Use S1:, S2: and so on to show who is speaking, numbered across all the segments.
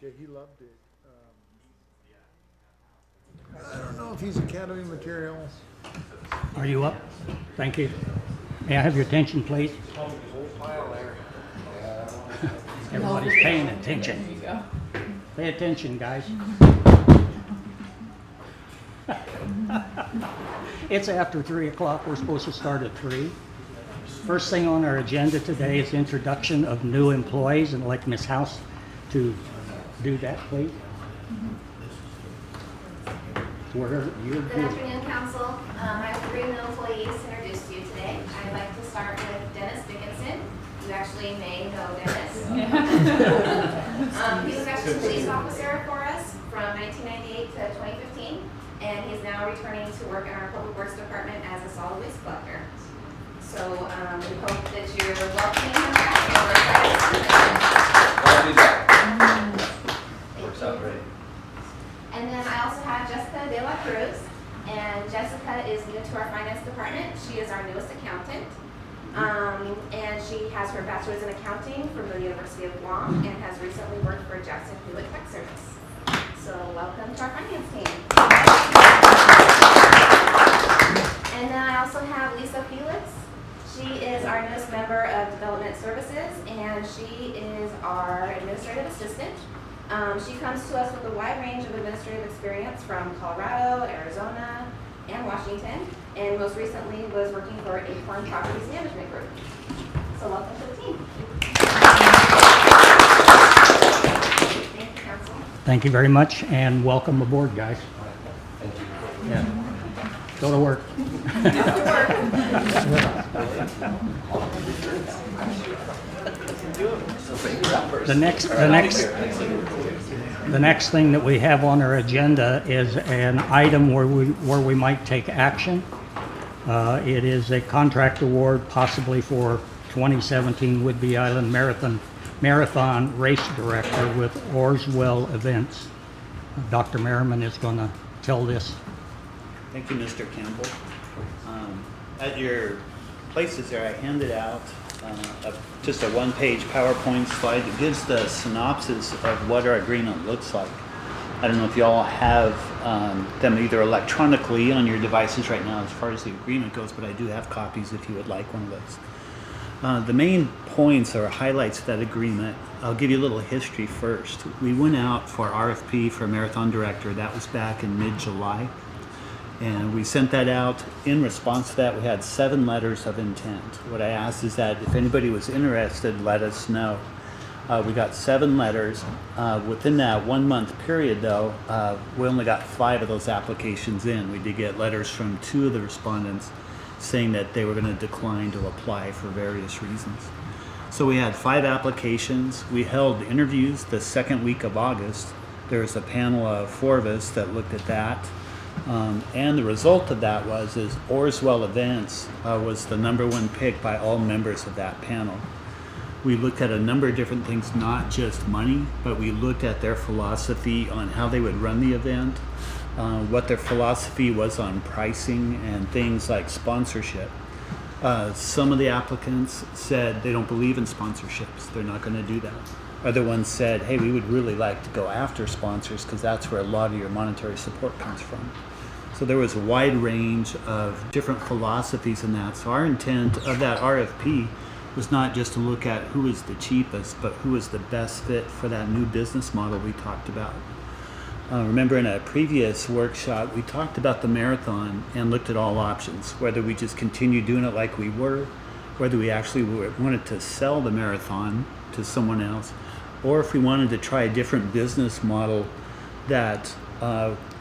S1: Yeah, he loved it. I don't know if he's Academy material.
S2: Are you up? Thank you. May I have your attention, please? Everybody's paying attention. Pay attention, guys. It's after 3 o'clock. We're supposed to start at 3. First thing on our agenda today is introduction of new employees, and I'd like Ms. House to do that, please. Where you're
S3: Good afternoon, Council. I have 3 new employees to introduce to you today. I'd like to start with Dennis Dickinson. You actually may know Dennis. He was actually a police officer for us from 1998 to 2015, and he's now returning to work in our Public Works Department as a solid waste collector. So we hope that you're welcoming him back.
S4: I'll be back. Works out great.
S3: And then I also have Jessica De La Cruz, and Jessica is new to our finance department. She is our newest accountant, and she has her bachelor's in accounting from the University of Guam and has recently worked for Jackson Hewitt Tech Service. So welcome to our finance team. And then I also have Lisa Felix. She is our newest member of Development Services, and she is our administrative assistant. She comes to us with a wide range of administrative experience from Colorado, Arizona, and Washington, and most recently was working for Acorn Properties Management Group. So welcome to the team. Thank you, Council.
S2: Thank you very much, and welcome aboard, guys.
S4: Thank you.
S2: Yeah. Go to work. The next thing that we have on our agenda is an item where we might take action. It is a contract award possibly for 2017 Whidbey Island Marathon Race Director with Orswell Events. Dr. Merriman is going to tell this.
S5: Thank you, Mr. Campbell. At your places there, I handed out just a one-page PowerPoint slide that gives the synopsis of what our agreement looks like. I don't know if you all have them either electronically on your devices right now as far as the agreement goes, but I do have copies if you would like one of those. The main points or highlights of that agreement, I'll give you a little history first. We went out for RFP for Marathon Director. That was back in mid-July. And we sent that out. In response to that, we had 7 letters of intent. What I asked is that if anybody was interested, let us know. We got 7 letters. Within that 1-month period, though, we only got 5 of those applications in. We did get letters from 2 of the respondents saying that they were going to decline to apply for various reasons. So we had 5 applications. We held interviews the second week of August. There was a panel of 4 of us that looked at that. And the result of that was Orswell Events was the #1 pick by all members of that panel. We looked at a number of different things, not just money, but we looked at their philosophy on how they would run the event, what their philosophy was on pricing and things like sponsorship. Some of the applicants said they don't believe in sponsorships. They're not going to do that. Other ones said, hey, we would really like to go after sponsors because that's where a lot of your monetary support comes from. So there was a wide range of different philosophies in that. So our intent of that RFP was not just to look at who is the cheapest, but who is the best fit for that new business model we talked about. Remember in a previous workshop, we talked about the marathon and looked at all options, whether we just continue doing it like we were, whether we actually wanted to sell the marathon to someone else, or if we wanted to try a different business model that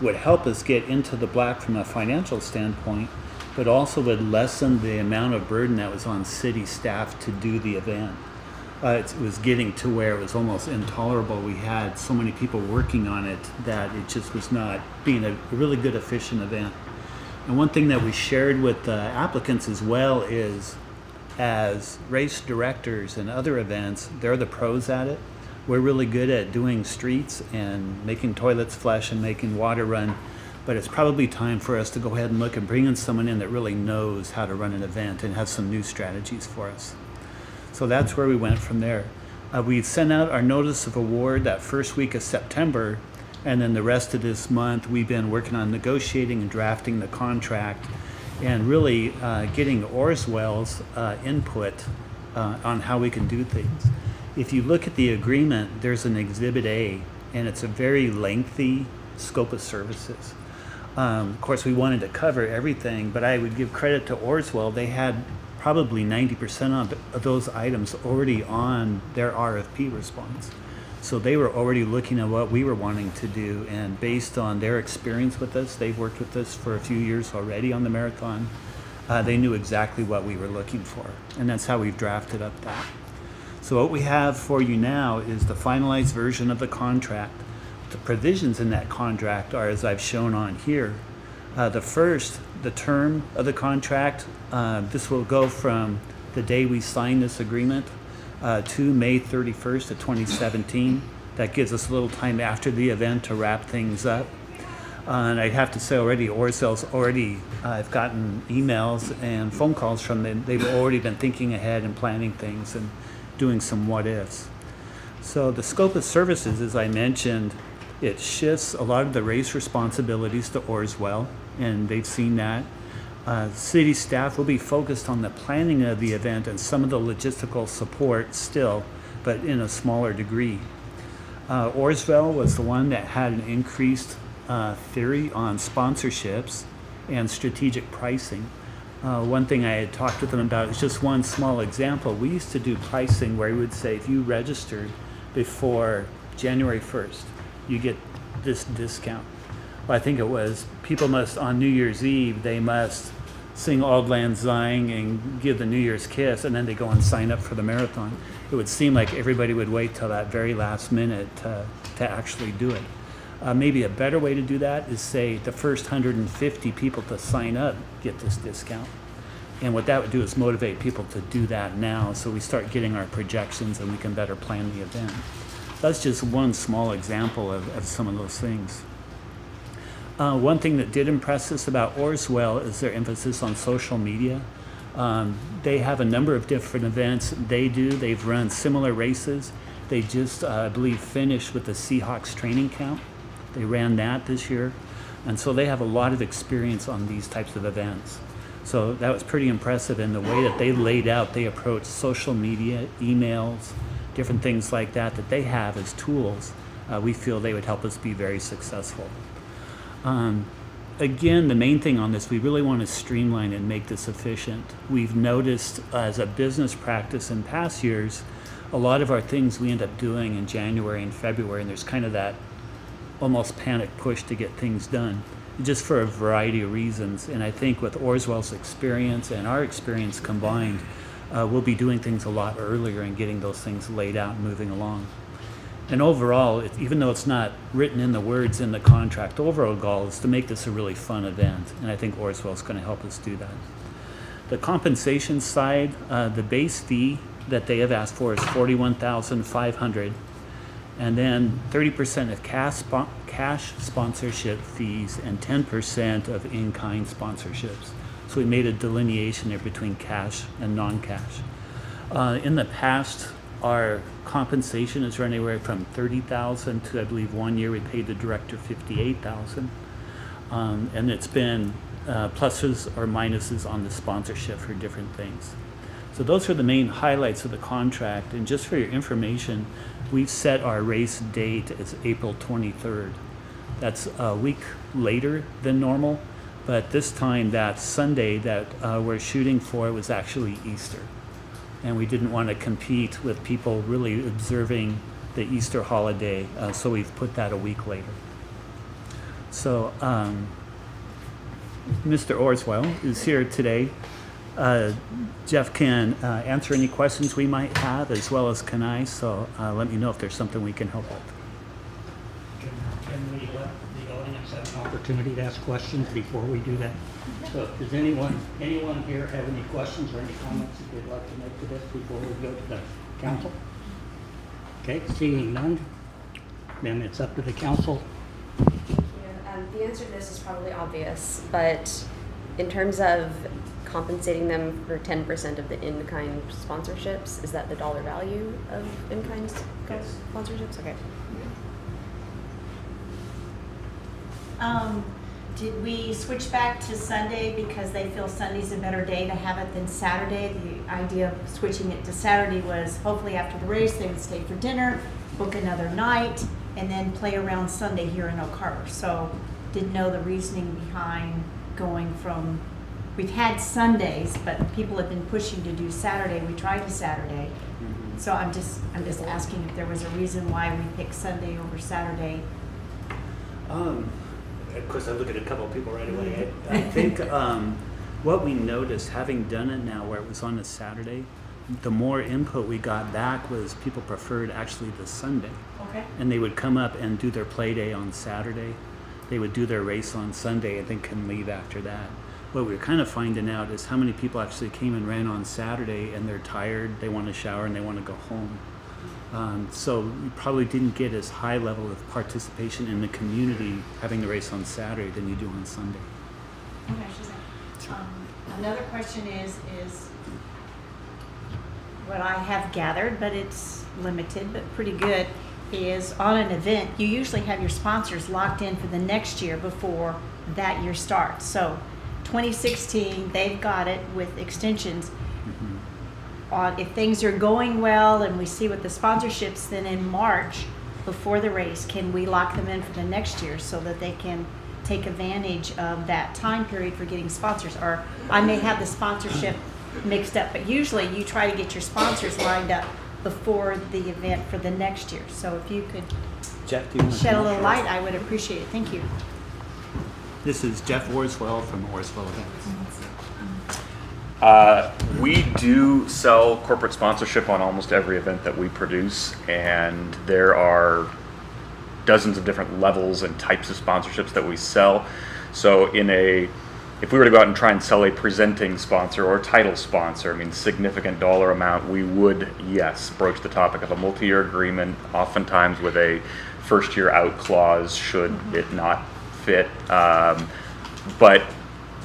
S5: would help us get into the black from a financial standpoint, but also would lessen the amount of burden that was on city staff to do the event. It was getting to where it was almost intolerable. We had so many people working on it that it just was not being a really good, efficient event. And one thing that we shared with the applicants as well is, as race directors and other events, they're the pros at it. We're really good at doing streets and making toilets flush and making water run, but it's probably time for us to go ahead and look and bring in someone in that really knows how to run an event and has some new strategies for us. So that's where we went from there. We sent out our notice of award that first week of September, and then the rest of this month, we've been working on negotiating and drafting the contract and really getting Orswell's input on how we can do things. If you look at the agreement, there's an Exhibit A, and it's a very lengthy scope of services. Of course, we wanted to cover everything, but I would give credit to Orswell. They had probably 90% of those items already on their RFP response. So they were already looking at what we were wanting to do, and based on their experience with us, they've worked with us for a few years already on the marathon. They knew exactly what we were looking for, and that's how we've drafted up that. So what we have for you now is the finalized version of the contract. The provisions in that contract are as I've shown on here. The term of the contract, this will go from the day we sign this agreement to May 31st of 2017. That gives us a little time after the event to wrap things up. And I have to say already, Orswell's already, I've gotten emails and phone calls from them. They've already been thinking ahead and planning things and doing some what ifs. So the scope of services, as I mentioned, it shifts a lot of the race responsibilities to Orswell, and they've seen that. City staff will be focused on the planning of the event and some of the logistical support still, but in a smaller degree. Orswell was the one that had an increased theory on sponsorships and strategic pricing. One thing I had talked with them about is just one small example. We used to do pricing where we would say if you registered before January 1st, you get this discount. Well, I think it was people must, on New Year's Eve, they must sing Auld Lang Syne and give the New Year's kiss, and then they go and sign up for the marathon. It would seem like everybody would wait till that very last minute to actually do it. Maybe a better way to do that is say the first 150 people to sign up get this discount. And what that would do is motivate people to do that now, so we start getting our projections and we can better plan the event. That's just one small example of some of those things. One thing that did impress us about Orswell is their emphasis on social media. They have a number of different events they've run similar races. They just, I believe, finished with the Seahawks training camp. They ran that this year. And so they have a lot of experience on these types of events. So that was pretty impressive in the way that they laid out, they approached social media, emails, different things like that they have as tools. We feel they would help us be very successful. Again, the main thing on this, we really want to streamline and make this efficient. We've noticed as a business practice in past years, a lot of our things we end up doing in January and February, and there's kind of that almost panic push to get things done, just for a variety of reasons. And I think with Orswell's experience and our experience combined, we'll be doing things a lot earlier and getting those things laid out and moving along. And overall, even though it's not written in the words in the contract, the overall goal is to make this a really fun event, and I think Orswell is going to help us do that. The compensation side, the base fee that they have asked for is $41,500, and then 30% of cash sponsorship fees and 10% of in-kind sponsorships. So we made a delineation there between cash and non-cash. In the past, our compensation has run anywhere from $30,000 to, I believe, 1 year we paid the director $58,000, and it's been pluses or minuses on the sponsorship for different things. So those are the main highlights of the contract. And just for your information, we've set our race date as April 23rd. That's a week later than normal, but this time that Sunday that we're shooting for was actually Easter. And we didn't want to compete with people really observing the Easter holiday, so we've put that a week later. So Mr. Orswell is here today. Jeff can answer any questions we might have, as well as can I, so let me know if there's something we can help with.
S2: Can we let the audience have an opportunity to ask questions before we do that? So does anyone here have any questions or any comments that they'd like to make to this before we go to the council? Okay, seeing none, then it's up to the council.
S6: The answer to this is probably obvious, but in terms of compensating them for 10% of the in-kind sponsorships? Is that the dollar value of in-kind
S5: Yes.
S6: sponsorships? Okay.
S7: Did we switch back to Sunday because they feel Sunday's a better day to have it than Saturday? The idea of switching it to Saturday was hopefully after the race, they would stay for dinner, book another night, and then play around Sunday here in Oak Harbor. So didn't know the reasoning behind going from, we've had Sundays, but people have been pushing to do Saturday. We tried the Saturday. So I'm just asking if there was a reason why we picked Sunday over Saturday.
S5: Of course, I look at a couple of people right away. I think what we noticed, having done it now where it was on a Saturday, the more input we got back was people preferred actually the Sunday.
S7: Okay.
S5: And they would come up and do their play day on Saturday. They would do their race on Sunday and then can leave after that. What we're kind of finding out is how many people actually came and ran on Saturday and they're tired, they want to shower, and they want to go home. So we probably didn't get as high level of participation in the community having the race on Saturday than you do on Sunday.
S7: Okay, another question is what I have gathered, but it's limited, but pretty good, is on an event, you usually have your sponsors locked in for the next year before that year starts. So 2016, they've got it with extensions. On if things are going well and we see what the sponsorships, then in March, before the race, can we lock them in for the next year so that they can take advantage of that time period for getting sponsors? Or I may have the sponsorship mixed up, but usually you try to get your sponsors lined up before the event for the next year. So if you could
S5: Jeff, do you want to
S7: shed a
S5: come
S7: little
S5: up?
S7: light, I would appreciate it. Thank you.
S5: This is Jeff Orswell from Orswell Events.
S8: We do sell corporate sponsorship on almost every event that we produce, and there are dozens of different levels and types of sponsorships that we sell. So if we were to go out and try and sell a presenting sponsor or title sponsor, I mean, significant dollar amount, we would, yes, broach the topic of a multi-year agreement, oftentimes with a first year out clause should it not fit. But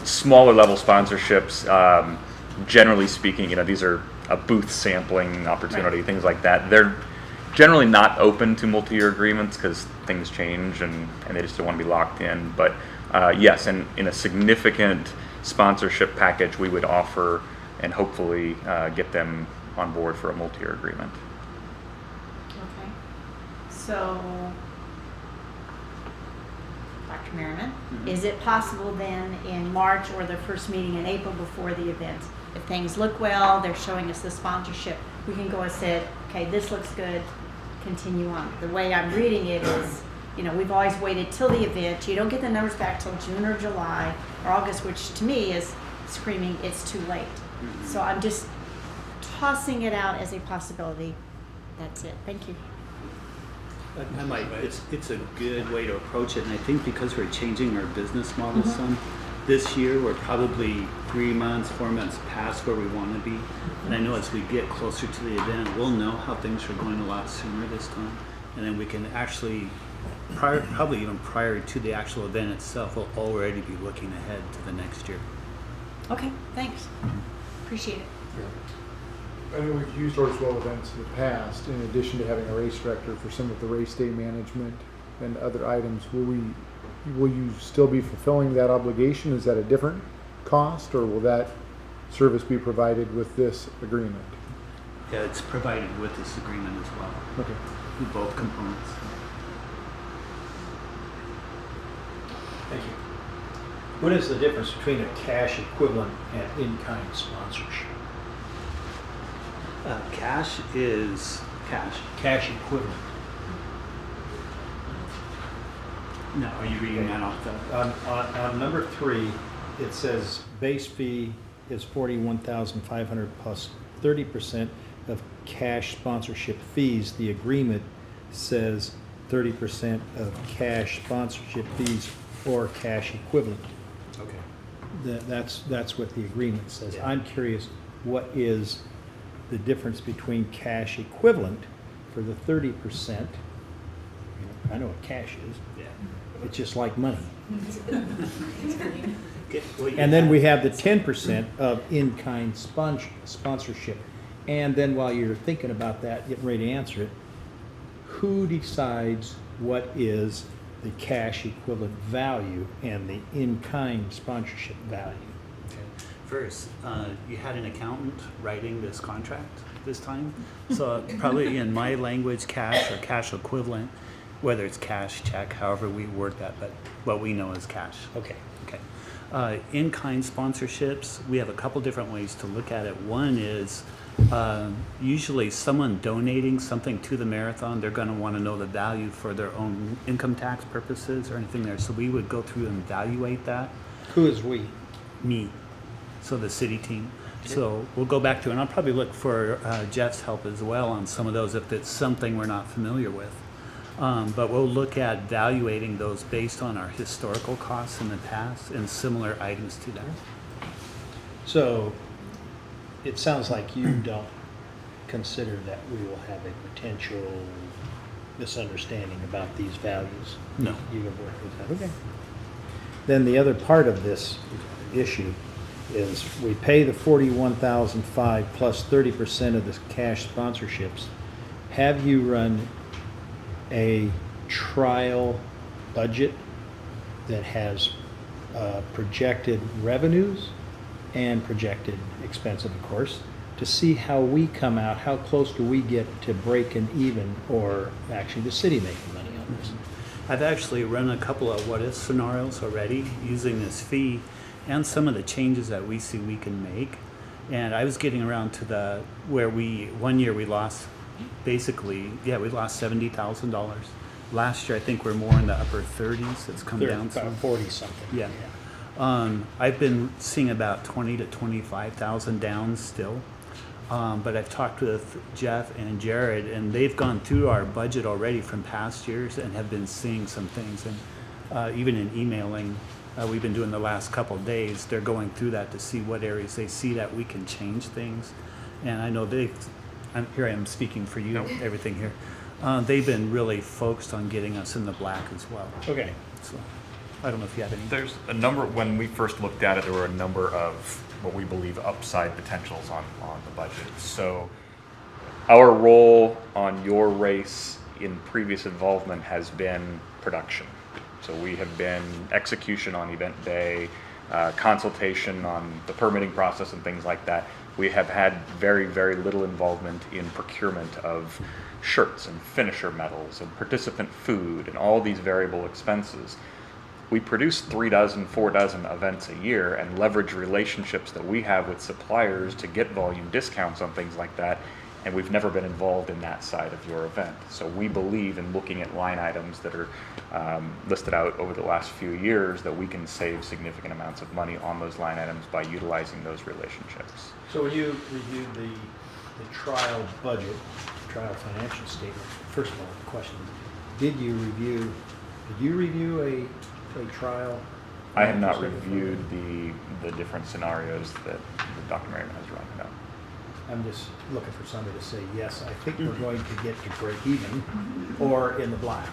S8: smaller level sponsorships, generally speaking, these are a booth sampling opportunity, things like that. They're generally not open to multi-year agreements because things change and they just don't want to be locked in. But yes, and in a significant sponsorship package, we would offer and hopefully get them on board for a multi-year agreement.
S7: Okay. So, Dr. Merriman, is it possible then in March or the first meeting in April before the event, if things look well, they're showing us the sponsorship, we can go and say, okay, this looks good, continue on. The way I'm reading it is, we've always waited till the event. You don't get the numbers back till June or July or August, which to me is screaming it's too late. So I'm just tossing it out as a possibility. That's it. Thank you.
S5: It's a good way to approach it, and I think because we're changing our business model some, this year we're probably 3 months, 4 months past where we want to be. And I know as we get closer to the event, we'll know how things are going a lot sooner this time. And then we can actually, probably even prior to the actual event itself, we'll already be looking ahead to the next year.
S7: Okay, thanks. Appreciate it.
S1: I know we've used Orswell Events in the past, in addition to having a race director for some of the race day management and other items. Will you still be fulfilling that obligation? Is that a different cost, or will that service be provided with this agreement?
S5: Yeah, it's provided with this agreement as well,
S1: Okay.
S5: with both components.
S9: Thank you. What is the difference between a cash equivalent and in-kind sponsorship?
S5: Cash is cash.
S9: Cash equivalent.
S5: Now, are you reading that off the?
S9: On number 3, it says base fee is $41,500 plus 30% of cash sponsorship fees. The agreement says 30% of cash sponsorship fees or cash equivalent.
S5: Okay.
S9: That's what the agreement says.
S5: Yeah.
S9: I'm curious, what is the difference between cash equivalent for the 30%? I know what cash is.
S5: Yeah.
S9: It's just like money. And then we have the 10% of in-kind sponsorship. And then while you're thinking about that, getting ready to answer it, who decides what is the cash equivalent value and the in-kind sponsorship value?
S5: Okay. First, you had an accountant writing this contract this time, so probably in my language, cash or cash equivalent, whether it's cash, check, however we word that, but what we know is cash.
S9: Okay.
S5: Okay. In-kind sponsorships, we have a couple different ways to look at it. One is usually someone donating something to the marathon, they're going to want to know the value for their own income tax purposes or anything there. So we would go through and evaluate that.
S9: Who is we?
S5: Me. So the city team. So we'll go back to, and I'll probably look for Jeff's help as well on some of those if it's something we're not familiar with. But we'll look at evaluating those based on our historical costs in the past and similar items to that.
S9: So it sounds like you don't consider that we will have a potential misunderstanding about these values.
S5: No.
S9: You have worked with that. Okay. Then the other part of this issue is we pay the $41,500 plus 30% of the cash sponsorships. Have you run a trial budget that has projected revenues and projected expenses, of course, to see how we come out, how close do we get to breaking even, or actually the city making money on this?
S5: I've actually run a couple of what if scenarios already using this fee and some of the changes that we see we can make. And I was getting around to where one year we lost basically, we lost $70,000. Last year, I think we're more in the upper 30s. It's come down to
S9: 40 something.
S5: Yeah. I've been seeing about 20 to 25,000 down still. But I've talked with Jeff and Jared, and they've gone through our budget already from past years and have been seeing some things. And even in emailing, we've been doing the last couple of days, they're going through that to see what areas they see that we can change things. And I know here I am speaking for you, everything here. They've been really focused on getting us in the black as well.
S9: Okay.
S5: So I don't know if you have any.
S8: There's a number, when we first looked at it, there were a number of what we believe upside potentials on the budget. So our role on your race in previous involvement has been production. So we have been execution on event day, consultation on the permitting process and things like that. We have had very, very little involvement in procurement of shirts and finisher medals and participant food and all these variable expenses. We produce 3 dozen, 4 dozen events a year and leverage relationships that we have with suppliers to get volume discounts on things like that, and we've never been involved in that side of your event. So we believe in looking at line items that are listed out over the last few years that we can save significant amounts of money on those line items by utilizing those relationships.
S9: So when you reviewed the trial budget, trial financial statement, first of all, the question is, did you review a trial?
S8: I have not
S9: financial statement?
S8: reviewed the different scenarios that Dr. Merriman has run. No.
S9: I'm just looking for somebody to say, yes, I think we're going to get to break even or in the black.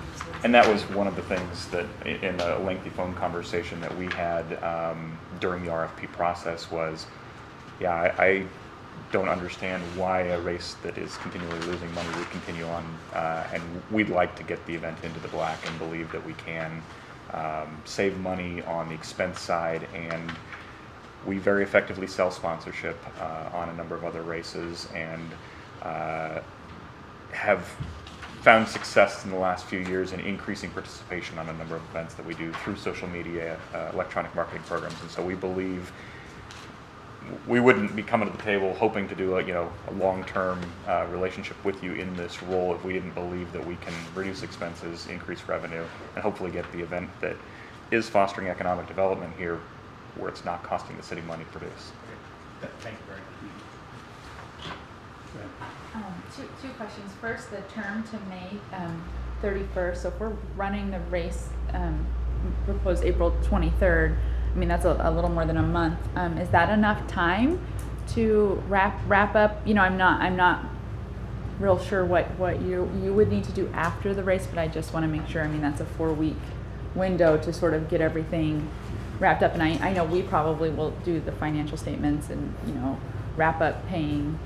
S8: And that was one of the things that in a lengthy phone conversation that we had during the RFP process was, I don't understand why a race that is continually losing money would continue on, and we'd like to get the event into the black and believe that we can save money on the expense side, and we very effectively sell sponsorship on a number of other races and have found success in the last few years in increasing participation on a number of events that we do through social media, electronic marketing programs. And so we believe we wouldn't be coming to the table hoping to do a long-term relationship with you in this role if we didn't believe that we can reduce expenses, increase revenue, and hopefully get the event that is fostering economic development here where it's not costing the city money to produce.
S9: Thank you very much.
S10: Two questions. First, the term to May 31st. So if we're running the race proposed April 23rd, I mean, that's a little more than a month. Is that enough time to wrap up? I'm not real sure what you would need to do after the race, but I just want to make sure. I mean, that's a 4-week window to sort of get everything wrapped up, and I know we probably will do the financial statements and, wrap up paying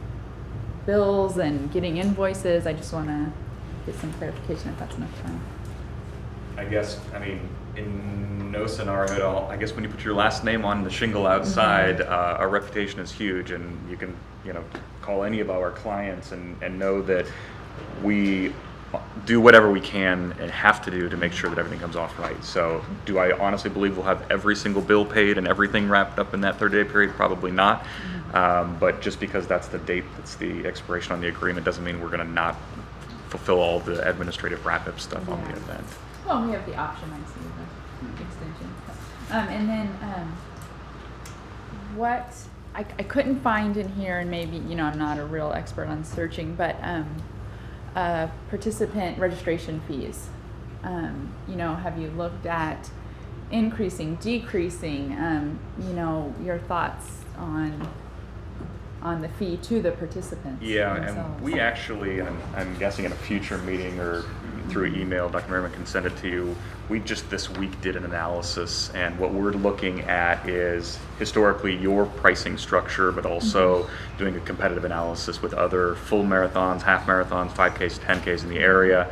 S10: bills and getting invoices. I just want to get some clarification if that's enough time.
S8: I guess, I mean, in no scenario at all, I guess when you put your last name on the shingle outside, our reputation is huge, and you can, call any of our clients and know that we do whatever we can and have to do to make sure that everything comes off right. So do I honestly believe we'll have every single bill paid and everything wrapped up in that 30-day period? Probably not. But just because that's the date, that's the expiration on the agreement, doesn't mean we're going to not fulfill all the administrative wrap-up stuff on the event.
S10: Well, we have the option, I see, the extension. And then what I couldn't find in here, and maybe, I'm not a real expert on searching, but participant registration fees. Have you looked at increasing, decreasing, your thoughts on the fee to the participants?
S8: Yeah,
S10: themselves?
S8: and we actually, and I'm guessing in a future meeting or through email, Dr. Merriman can send it to you. We just this week did an analysis, and what we're looking at is historically your pricing structure, but also doing a competitive analysis with other full marathons, half marathons, 5Ks, 10Ks in the area.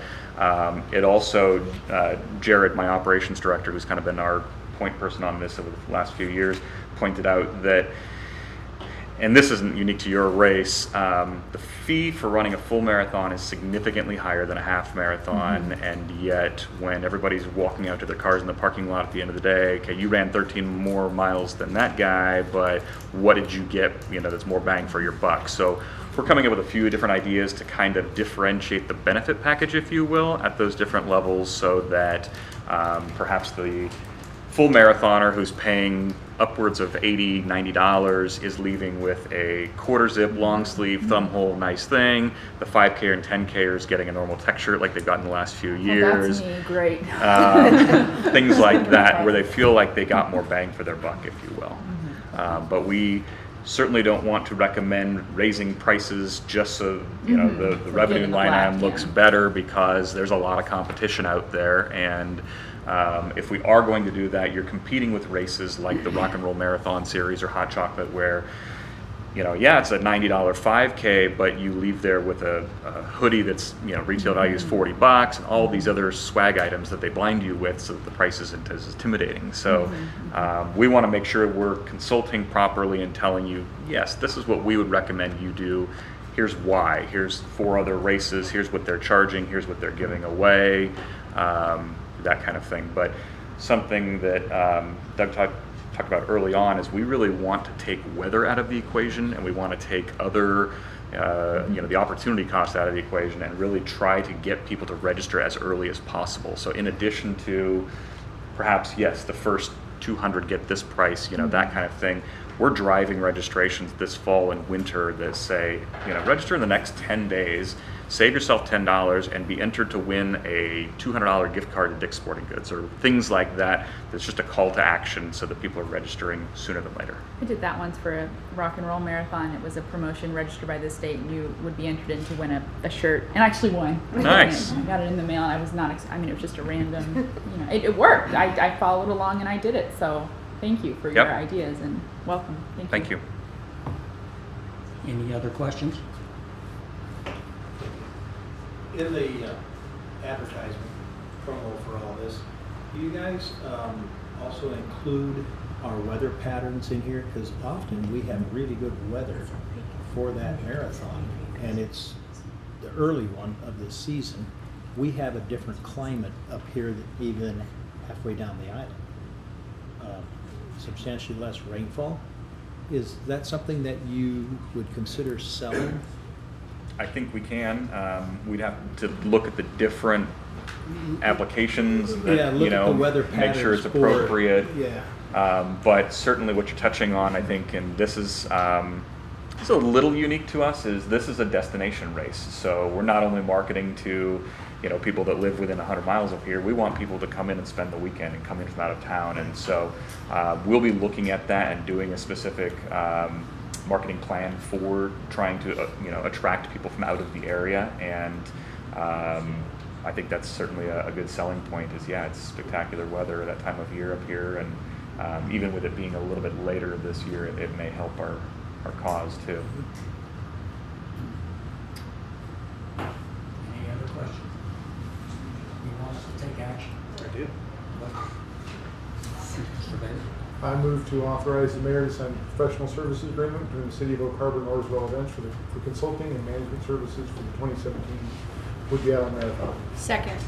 S8: It also, Jared, my operations director, who's kind of been our point person on this over the last few years, pointed out that, and this isn't unique to your race, the fee for running a full marathon is significantly higher than a half marathon, and yet when everybody's walking out to their cars in the parking lot at the end of the day, okay, you ran 13 more miles than that guy, but what did you get, that's more bang for your buck? So we're coming up with a few different ideas to kind of differentiate the benefit package, if you will, at those different levels, so that perhaps the full marathoner who's paying upwards of $80, $90 is leaving with a quarter zip, long sleeve, thumb hole, nice thing. The 5K and 10K is getting a normal tech shirt like they've gotten the last few years.
S10: Well, that's me, great.
S8: Things like that, where they feel like they got more bang for their buck, if you will. But we certainly don't want to recommend raising prices just so the revenue
S10: in the
S8: line
S10: black,
S8: item looks
S10: yeah.
S8: better, because there's a lot of competition out there, and if we are going to do that, you're competing with races like the Rock and Roll Marathon Series or Hot Chocolate, where it's a $90 5K, but you leave there with a hoodie that's retail value is $40, and all these other swag items that they blind you with, so that the price isn't as intimidating. So we want to make sure we're consulting properly and telling you, yes, this is what we would recommend you do. Here's why. Here's 4 other races. Here's what they're charging. Here's what they're giving away. That kind of thing. But something that Doug talked about early on is we really want to take weather out of the equation, and we want to take other the opportunity cost out of the equation, and really try to get people to register as early as possible. So in addition to perhaps, yes, the first 200 get this price, that kind of thing, we're driving registrations this fall and winter that say, register in the next 10 days, save yourself $10, and be entered to win a $200 gift card to Dick's Sporting Goods, or things like that. That's just a call to action so that people are registering sooner than later.
S10: I did that once for a Rock and Roll Marathon. It was a promotion registered by the state, and you would be entered in to win a shirt, and I actually won.
S8: Nice.
S10: I got it in the mail, and I was not, it was just a random, it worked. I followed along and I did it, so thank you for your ideas, and welcome.
S8: Thank you.
S2: Any other questions?
S9: In the advertisement promo for all this, do you guys also include our weather patterns in here? Because often we have really good weather for that marathon, and it's the early one of the season. We have a different climate up here than even halfway down the island. Substantially less rainfall. Is that something that you would consider selling?
S8: I think we can. We'd have to look at the different applications that,
S9: Look at the weather
S8: make sure it's
S9: patterns for-
S8: appropriate.
S9: Yeah.
S8: But certainly what you're touching on, I think, and this is a little unique to us, is this is a destination race. So we're not only marketing to people that live within 100 miles of here. We want people to come in and spend the weekend and come in from out of town. And so we'll be looking at that and doing a specific marketing plan for trying to attract people from out of the area. And I think that's certainly a good selling point, is it's spectacular weather that time of year up here, and Even with it being a little bit later this year, it may help our cause too.
S2: Any other questions? You want us to take action?
S5: I do.
S2: Mr. Bailey?
S1: I move to authorize the mayor to sign a professional services agreement between the city of Oak Harbor and Orrville Events for consulting and management services for the 2017 Woody Allen Marathon.
S7: Second.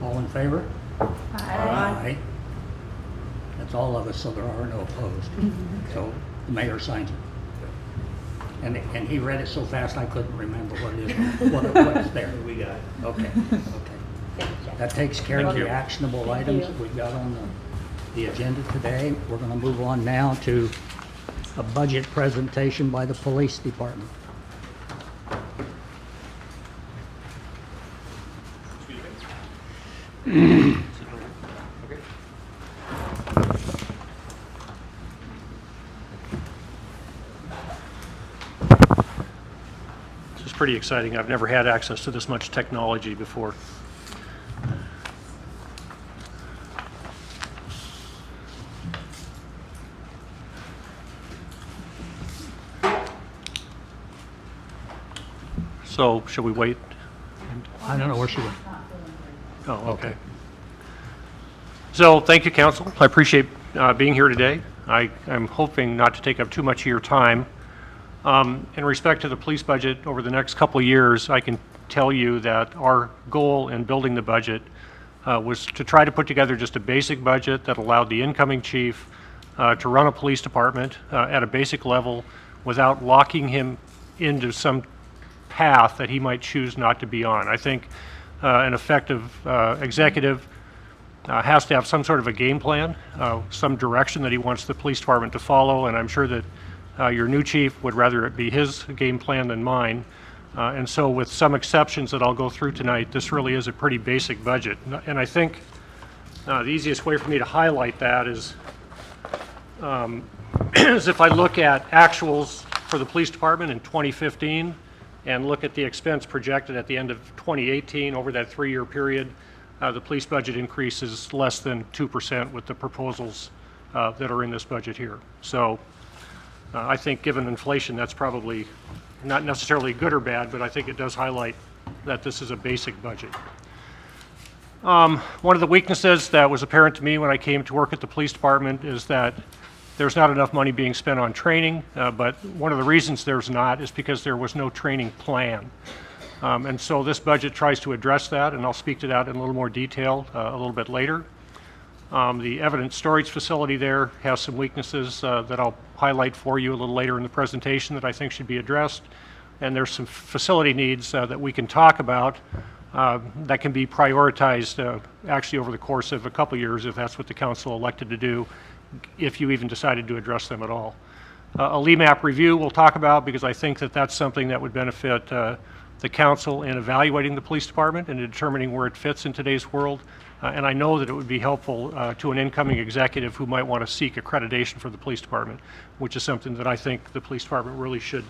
S2: All in favor?
S7: Aye.
S2: That's all of us, so there are no opposed. So the mayor signs it. And he read it so fast I couldn't remember what it is, what's there.
S5: We got it.
S2: Okay, okay. That takes care of the actionable items that we've got on the agenda today. We're going to move on now to a budget presentation by the police department.
S11: This is pretty exciting. I've never had access to this much technology before. So, should we wait?
S2: I don't know where she went.
S11: Oh, okay. So, thank you, council. I appreciate being here today. I'm hoping not to take up too much of your time. In respect to the police budget over the next couple of years, I can tell you that our goal in building the budget was to try to put together just a basic budget that allowed the incoming chief to run a police department at a basic level without locking him into some path that he might choose not to be on. I think an effective executive has to have some sort of a game plan, some direction that he wants the police department to follow, and I'm sure that your new chief would rather it be his game plan than mine. And so with some exceptions that I'll go through tonight, this really is a pretty basic budget. And I think the easiest way for me to highlight that is if I look at actuals for the police department in 2015 and look at the expense projected at the end of 2018 over that 3-year period, the police budget increase is less than 2% with the proposals that are in this budget here. So I think given inflation, that's probably not necessarily good or bad, but I think it does highlight that this is a basic budget. One of the weaknesses that was apparent to me when I came to work at the police department is that there's not enough money being spent on training, but one of the reasons there's not is because there was no training plan. And so this budget tries to address that, and I'll speak to that in a little more detail a little bit later. The evidence storage facility there has some weaknesses that I'll highlight for you a little later in the presentation that I think should be addressed. And there's some facility needs that we can talk about that can be prioritized actually over the course of a couple years if that's what the council elected to do, if you even decided to address them at all. A LEMAP review we'll talk about because I think that that's something that would benefit the council in evaluating the police department and determining where it fits in today's world. And I know that it would be helpful to an incoming executive who might want to seek accreditation for the police department, which is something that I think the police department really should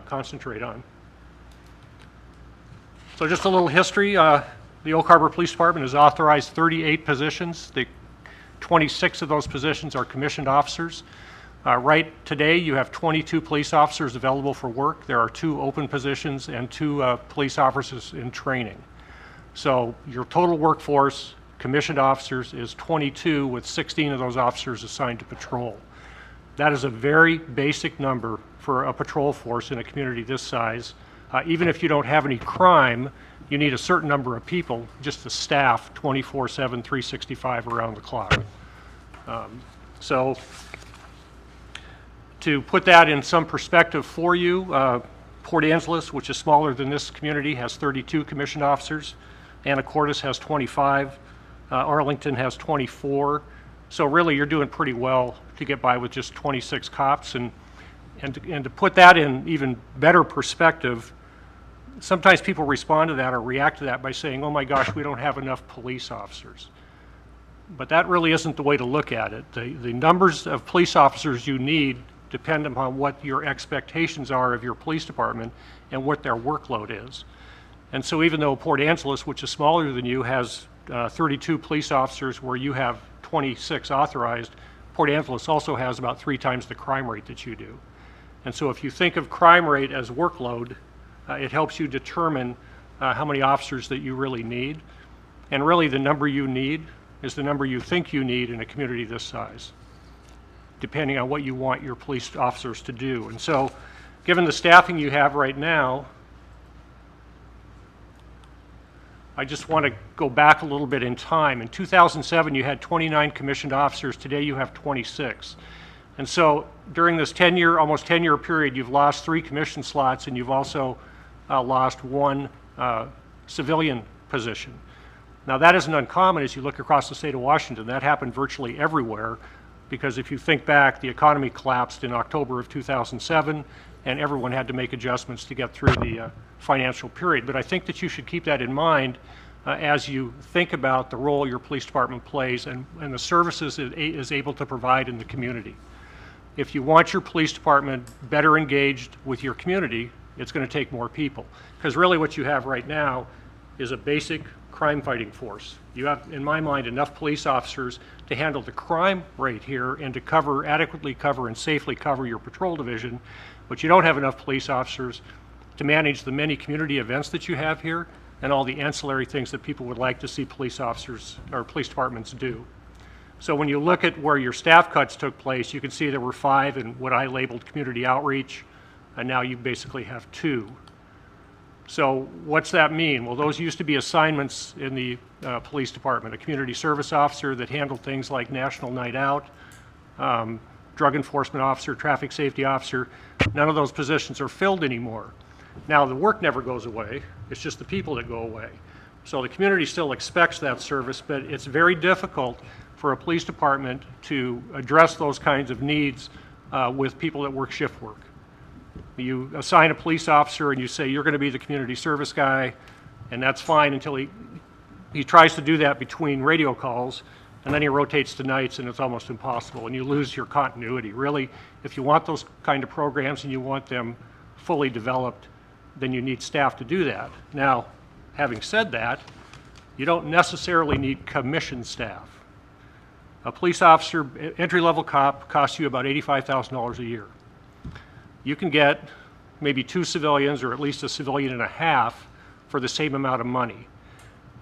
S11: concentrate on. So just a little history. The Oak Harbor Police Department has authorized 38 positions. 26 of those positions are commissioned officers. Right today, you have 22 police officers available for work. There are 2 open positions and 2 police officers in training. So your total workforce, commissioned officers, is 22, with 16 of those officers assigned to patrol. That is a very basic number for a patrol force in a community this size. Even if you don't have any crime, you need a certain number of people just to staff 24/7, 365 around the clock. So to put that in some perspective for you, Port Angeles, which is smaller than this community, has 32 commissioned officers. Anacortes has 25. Arlington has 24. So really, you're doing pretty well to get by with just 26 cops. And to put that in even better perspective, sometimes people respond to that or react to that by saying, oh my gosh, we don't have enough police officers. But that really isn't the way to look at it. The numbers of police officers you need depend upon what your expectations are of your police department and what their workload is. And so even though Port Angeles, which is smaller than you, has 32 police officers where you have 26 authorized, Port Angeles also has about 3 times the crime rate that you do. And so if you think of crime rate as workload, it helps you determine how many officers that you really need. And really the number you need is the number you think you need in a community this size, depending on what you want your police officers to do. And so given the staffing you have right now, I just want to go back a little bit in time. In 2007, you had 29 commissioned officers. Today, you have 26. And so during this almost 10-year period, you've lost 3 commission slots, and you've also lost 1 civilian position. Now, that isn't uncommon as you look across the state of Washington. That happened virtually everywhere, because if you think back, the economy collapsed in October of 2007, and everyone had to make adjustments to get through the financial period. But I think that you should keep that in mind as you think about the role your police department plays and the services it is able to provide in the community. If you want your police department better engaged with your community, it's going to take more people. Because really what you have right now is a basic crime fighting force. You have, in my mind, enough police officers to handle the crime rate here and to adequately cover and safely cover your patrol division, but you don't have enough police officers to manage the many community events that you have here and all the ancillary things that people would like to see police officers or police departments do. So when you look at where your staff cuts took place, you can see there were 5 in what I labeled community outreach, and now you basically have 2. So what's that mean? Well, those used to be assignments in the police department, a community service officer that handled things like National Night Out, drug enforcement officer, traffic safety officer. None of those positions are filled anymore. Now, the work never goes away. It's just the people that go away. So the community still expects that service, but it's very difficult for a police department to address those kinds of needs with people that work shift work. You assign a police officer and you say, you're going to be the community service guy, and that's fine until he tries to do that between radio calls, and then he rotates to nights, and it's almost impossible, and you lose your continuity. Really, if you want those kind of programs and you want them fully developed, then you need staff to do that. Now, having said that, you don't necessarily need commissioned staff. A police officer, entry-level cop, costs you about $85,000 a year. You can get maybe 2 civilians or at least a civilian and a half for the same amount of money.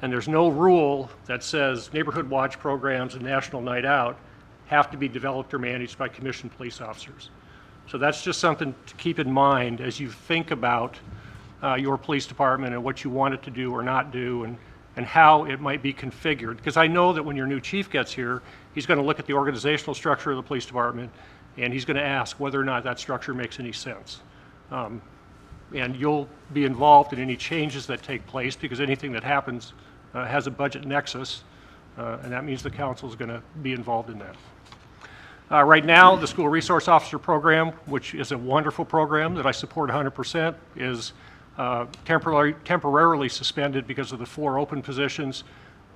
S11: And there's no rule that says neighborhood watch programs and National Night Out have to be developed or managed by commissioned police officers. So that's just something to keep in mind as you think about your police department and what you want it to do or not do, and how it might be configured. Because I know that when your new chief gets here, he's going to look at the organizational structure of the police department, and he's going to ask whether or not that structure makes any sense. And you'll be involved in any changes that take place, because anything that happens has a budget nexus, and that means the council is going to be involved in that. Right now, the School Resource Officer Program, which is a wonderful program that I support 100%, is temporarily suspended because of the 4 open positions.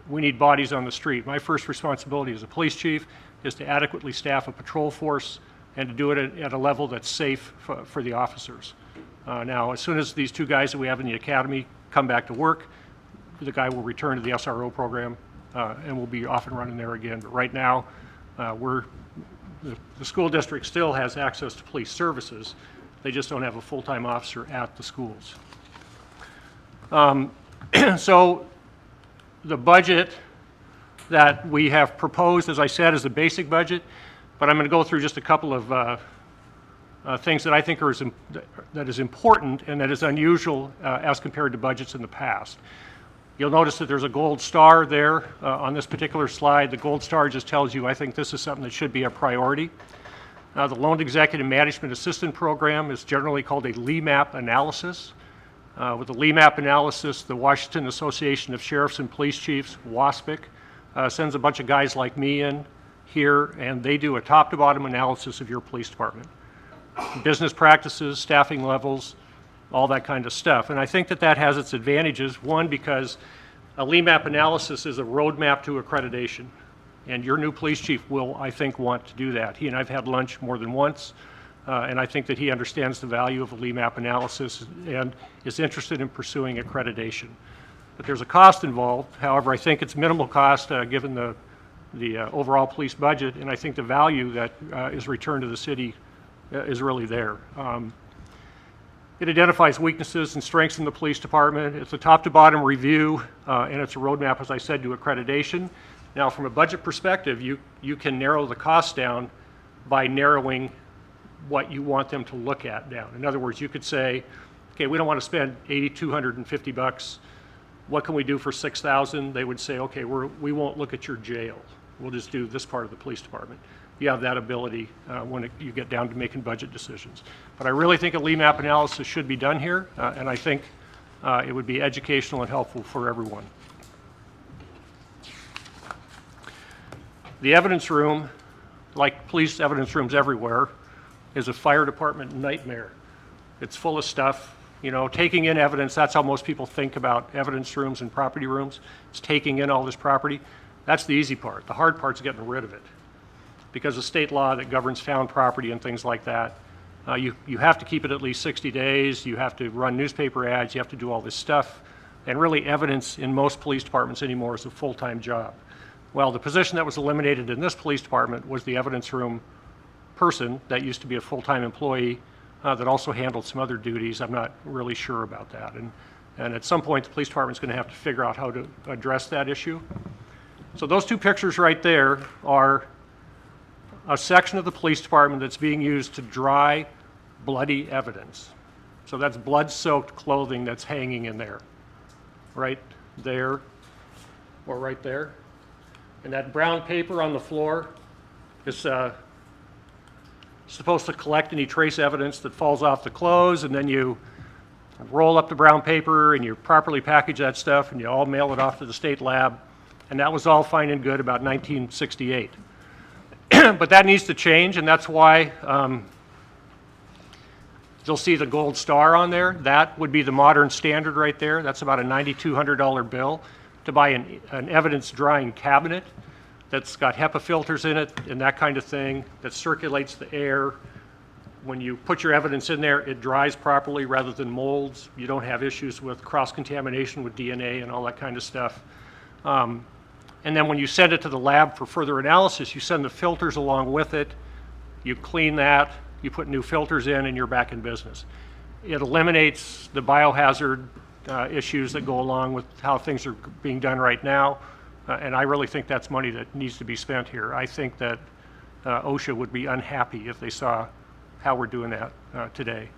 S11: We need bodies on the street. My first responsibility as a police chief is to adequately staff a patrol force and to do it at a level that's safe for the officers. Now, as soon as these 2 guys that we have in the academy come back to work, the guy will return to the SRO program and we'll be off and running there again. But right now, the school district still has access to police services. They just don't have a full-time officer at the schools. So the budget that we have proposed, as I said, is a basic budget, but I'm going to go through just a couple of things that I think that is important and that is unusual as compared to budgets in the past. You'll notice that there's a gold star there on this particular slide. The gold star just tells you I think this is something that should be a priority. The Loan Executive Management Assistant Program is generally called a LEMAP analysis. With the LEMAP analysis, the Washington Association of Sheriffs and Police Chiefs, WASPIC, sends a bunch of guys like me in here, and they do a top-to-bottom analysis of your police department. Business practices, staffing levels, all that kind of stuff. And I think that that has its advantages. One, because a LEMAP analysis is a roadmap to accreditation. And your new police chief will, I think, want to do that. He and I've had lunch more than once, and I think that he understands the value of a LEMAP analysis and is interested in pursuing accreditation. But there's a cost involved. However, I think it's minimal cost given the the overall police budget, and I think the value that is returned to the city is really there. It identifies weaknesses and strengths in the police department. It's a top-to-bottom review, and it's a roadmap, as I said, to accreditation. Now, from a budget perspective, you can narrow the costs down by narrowing what you want them to look at down. In other words, you could say, okay, we don't want to spend $8,250. What can we do for $6,000? They would say, okay, we won't look at your jail. We'll just do this part of the police department. You have that ability when you get down to making budget decisions. But I really think a LEMAP analysis should be done here, and I think it would be educational and helpful for everyone. The evidence room, like police evidence rooms everywhere, is a fire department nightmare. It's full of stuff. You know, taking in evidence, that's how most people think about evidence rooms and property rooms. It's taking in all this property. That's the easy part. The hard part's getting rid of it. Because of state law that governs found property and things like that, you have to keep it at least 60 days. You have to run newspaper ads. You have to do all this stuff. And really, evidence in most police departments anymore is a full-time job. Well, the position that was eliminated in this police department was the evidence room person that used to be a full-time employee that also handled some other duties. I'm not really sure about that. And at some point, the police department's going to have to figure out how to address that issue. So those two pictures right there are a section of the police department that's being used to dry bloody evidence. So that's blood-soaked clothing that's hanging in there, right there or right there. And that brown paper on the floor is supposed to collect any trace evidence that falls off the clothes, and then you roll up the brown paper and you properly package that stuff and you all mail it off to the state lab. And that was all fine and good about 1968. But that needs to change, and that's why you'll see the gold star on there. That would be the modern standard right there. That's about a $9,200 bill to buy an evidence drying cabinet that's got HEPA filters in it and that kind of thing, that circulates the air. When you put your evidence in there, it dries properly rather than molds. You don't have issues with cross-contamination with DNA and all that kind of stuff. And then when you send it to the lab for further analysis, you send the filters along with it. You clean that, you put new filters in, and you're back in business. It eliminates the biohazard issues that go along with how things are being done right now. And I really think that's money that needs to be spent here. I think that OSHA would be unhappy if they saw how we're doing that today.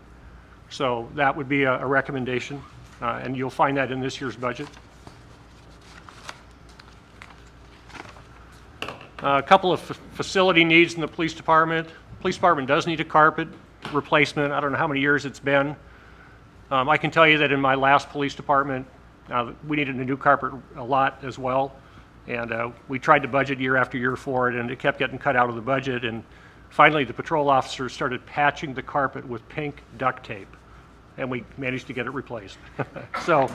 S11: So that would be a recommendation, and you'll find that in this year's budget. A couple of facility needs in the police department. Police department does need a carpet replacement. I don't know how many years it's been. I can tell you that in my last police department, we needed a new carpet a lot as well. And we tried to budget year after year for it, and it kept getting cut out of the budget. And finally, the patrol officers started patching the carpet with pink duct tape, and we managed to get it replaced. So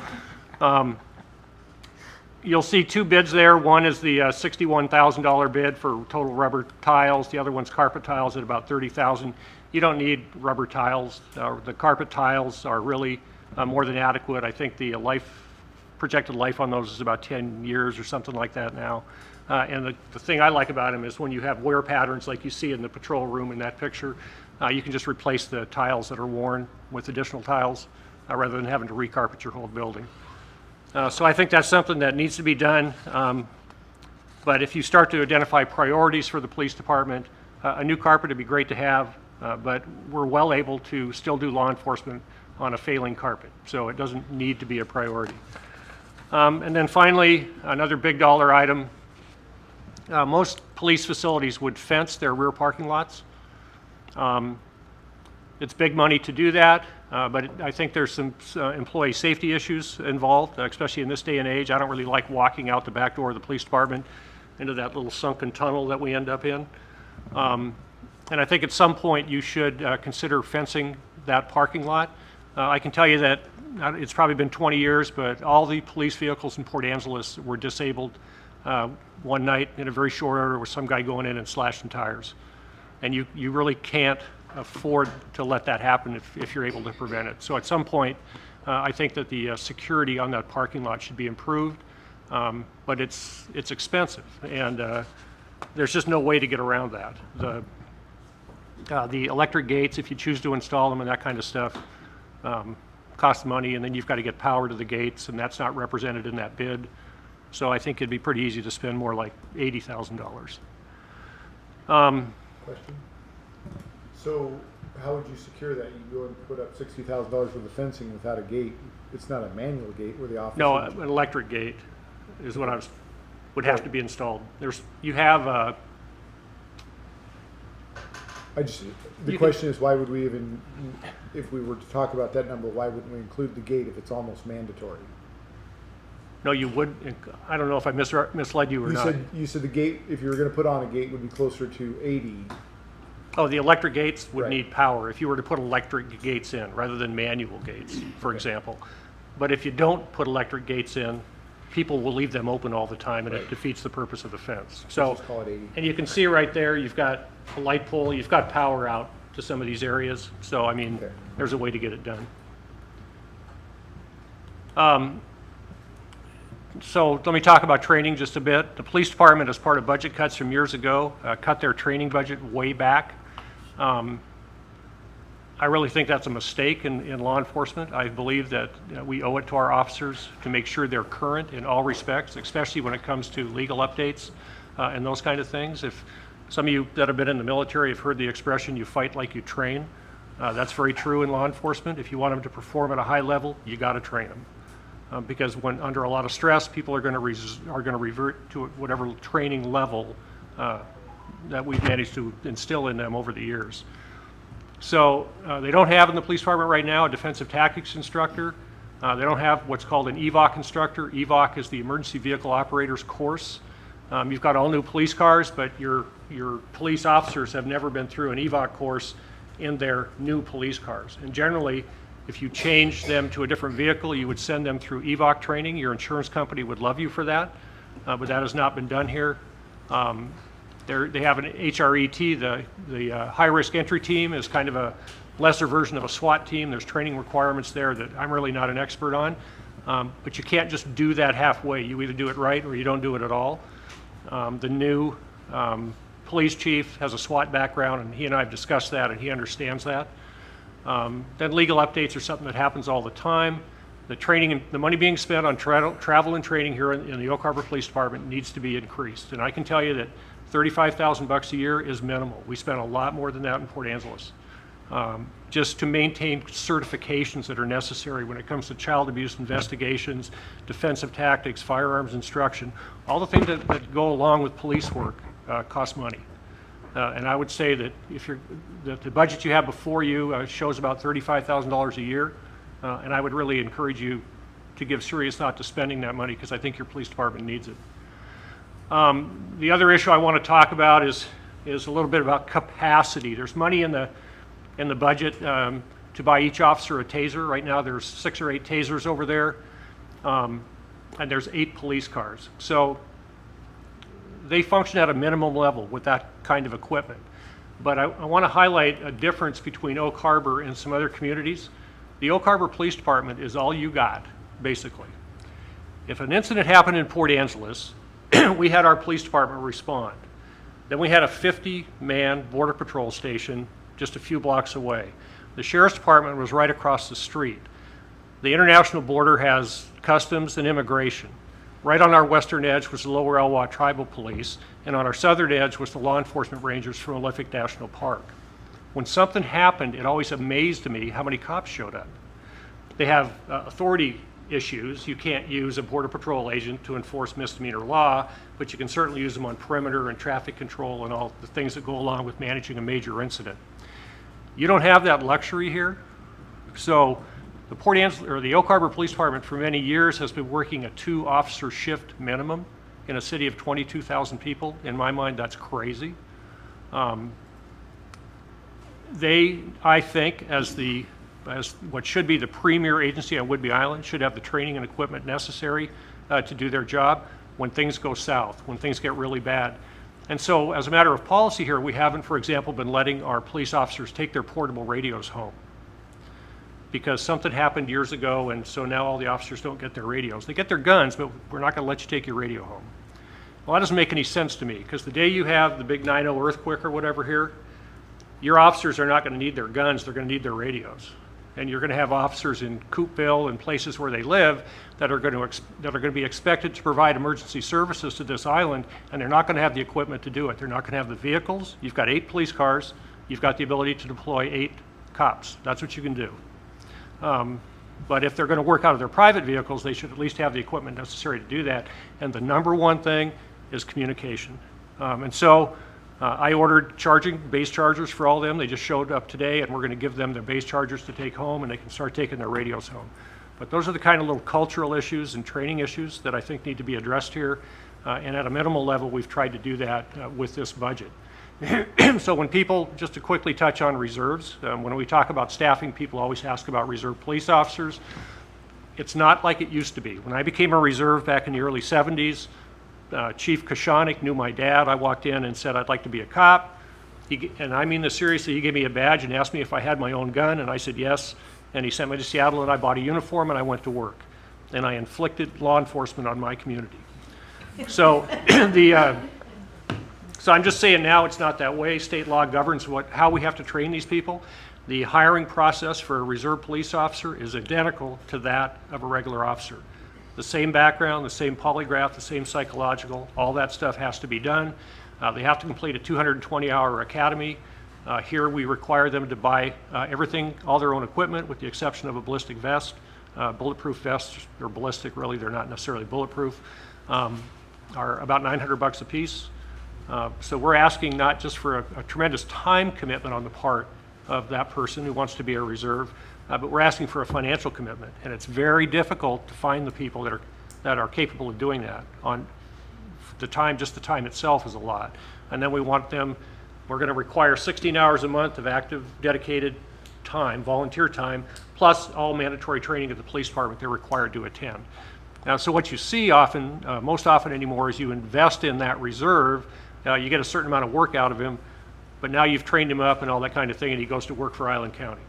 S11: you'll see two bids there. One is the $61,000 bid for total rubber tiles. The other one's carpet tiles at about $30,000. You don't need rubber tiles. The carpet tiles are really more than adequate. I think the projected life on those is about 10 years or something like that now. And the thing I like about them is when you have wear patterns like you see in the patrol room in that picture, you can just replace the tiles that are worn with additional tiles rather than having to recarpet your whole building. So I think that's something that needs to be done. But if you start to identify priorities for the police department, a new carpet would be great to have, but we're well able to still do law enforcement on a failing carpet. So it doesn't need to be a priority. And then finally, another big dollar item. Most police facilities would fence their rear parking lots. It's big money to do that, but I think there's some employee safety issues involved, especially in this day and age. I don't really like walking out the back door of the police department into that little sunken tunnel that we end up in. And I think at some point you should consider fencing that parking lot. I can tell you that it's probably been 20 years, but all the police vehicles in Port Angeles were disabled one night in a very short order with some guy going in and slashing tires. And you really can't afford to let that happen if you're able to prevent it. So at some point, I think that the security on that parking lot should be improved, but it's expensive. And There's just no way to get around that. The electric gates, if you choose to install them and that kind of stuff, cost money, and then you've got to get power to the gates, and that's not represented in that bid. So I think it'd be pretty easy to spend more like $80,000.
S1: Question? So how would you secure that? You go and put up $60,000 worth of fencing without a gate. It's not a manual gate where the officer.
S11: No, an electric gate is what would have to be installed. You have
S1: The question is, why would we even, if we were to talk about that number, why wouldn't we include the gate if it's almost mandatory?
S11: No, you would. I don't know if I misled you or not.
S1: You said the gate, if you were going to put on a gate, would be closer to 80.
S11: Oh, the electric gates would
S1: Right.
S11: need power if you were to put electric gates in rather than manual gates, for example. But if you don't put electric gates in, people will leave them open all the time, and it
S1: Right.
S11: defeats the purpose of the fence.
S1: Let's
S11: So,
S1: just call it 80.
S11: and you can see right there, you've got a light pole, you've got power out to some of these areas. So, I mean,
S1: Okay.
S11: there's a way to get it done. So let me talk about training just a bit. The police department, as part of budget cuts from years ago, cut their training budget way back. I really think that's a mistake in law enforcement. I believe that we owe it to our officers to make sure they're current in all respects, especially when it comes to legal updates and those kind of things. If some of you that have been in the military have heard the expression, you fight like you train. That's very true in law enforcement. If you want them to perform at a high level, you got to train them. Because when under a lot of stress, people are going to revert to whatever training level that we've managed to instill in them over the years. So they don't have in the police department right now a defensive tactics instructor. They don't have what's called an EVOC instructor. EVOC is the Emergency Vehicle Operators Course. You've got all new police cars, but your police officers have never been through an EVOC course in their new police cars. And generally, if you change them to a different vehicle, you would send them through EVOC training. Your insurance company would love you for that, but that has not been done here. They have an HRET, the high-risk entry team is kind of a lesser version of a SWAT team. There's training requirements there that I'm really not an expert on, but you can't just do that halfway. You either do it right or you don't do it at all. The new police chief has a SWAT background, and he and I have discussed that, and he understands that. Then legal updates are something that happens all the time. The training and the money being spent on travel and training here in the Oak Harbor Police Department needs to be increased. And I can tell you that $35,000 a year is minimal. We spend a lot more than that in Port Angeles, just to maintain certifications that are necessary when it comes to child abuse investigations, defensive tactics, firearms instruction. All the things that go along with police work cost money. And I would say that the budget you have before you shows about $35,000 a year, and I would really encourage you to give serious thought to spending that money because I think your police department needs it. The other issue I want to talk about is a little bit about capacity. There's money in the budget to buy each officer a taser. Right now there's 6 or 8 tasers over there, and there's 8 police cars. So they function at a minimum level with that kind of equipment. But I want to highlight a difference between Oak Harbor and some other communities. The Oak Harbor Police Department is all you got, basically. If an incident happened in Port Angeles, we had our police department respond. Then we had a 50-man border patrol station just a few blocks away. The sheriff's department was right across the street. The international border has customs and immigration. Right on our western edge was the Lower Elwha Tribal Police, and on our southern edge was the law enforcement rangers from Olympic National Park. When something happened, it always amazed me how many cops showed up. They have authority issues. You can't use a border patrol agent to enforce misdemeanor law, but you can certainly use them on perimeter and traffic control and all the things that go along with managing a major incident. You don't have that luxury here. So the Oak Harbor Police Department for many years has been working a 2-officer shift minimum in a city of 22,000 people. In my mind, that's crazy. I think, as what should be the premier agency on Whidbey Island, should have the training and equipment necessary to do their job when things go south, when things get really bad. And so, as a matter of policy here, we haven't, for example, been letting our police officers take their portable radios home because something happened years ago, and so now all the officers don't get their radios. They get their guns, but we're not going to let you take your radio home. Well, that doesn't make any sense to me, because the day you have the big 9/0 earthquake or whatever here, your officers are not going to need their guns, they're going to need their radios. And you're going to have officers in Coopville and places where they live that are going to be expected to provide emergency services to this island, and they're not going to have the equipment to do it. They're not going to have the vehicles. You've got 8 police cars. You've got the ability to deploy 8 cops. That's what you can do. But if they're going to work out of their private vehicles, they should at least have the equipment necessary to do that. And the number one thing is communication. And so I ordered base chargers for all of them. They just showed up today, and we're going to give them their base chargers to take home, and they can start taking their radios home. But those are the kind of little cultural issues and training issues that I think need to be addressed here. And at a minimal level, we've tried to do that with this budget. So when people, just to quickly touch on reserves, when we talk about staffing, people always ask about reserve police officers. It's not like it used to be. When I became a reserve back in the early 70s, Chief Koshanik knew my dad. I walked in and said, I'd like to be a cop. And I mean this seriously, he gave me a badge and asked me if I had my own gun, and I said yes. And he sent me to Seattle, and I bought a uniform, and I went to work. And I inflicted law enforcement on my community. So so I'm just saying now it's not that way. State law governs how we have to train these people. The hiring process for a reserve police officer is identical to that of a regular officer. The same background, the same polygraph, the same psychological, all that stuff has to be done. They have to complete a 220-hour academy. Here we require them to buy everything, all their own equipment, with the exception of a ballistic vest. Bulletproof vests, or ballistic really, they're not necessarily bulletproof, are about $900 a piece. So we're asking not just for a tremendous time commitment on the part of that person who wants to be a reserve, but we're asking for a financial commitment. And it's very difficult to find the people that are capable of doing that. On the time, just the time itself is a lot. And then we're going to require 16 hours a month of active, dedicated time, volunteer time, plus all mandatory training at the police department they're required to attend. Now, so what you see often, most often anymore, is you invest in that reserve. You get a certain amount of work out of him, but now you've trained him up and all that kind of thing, and he goes to work for Island County.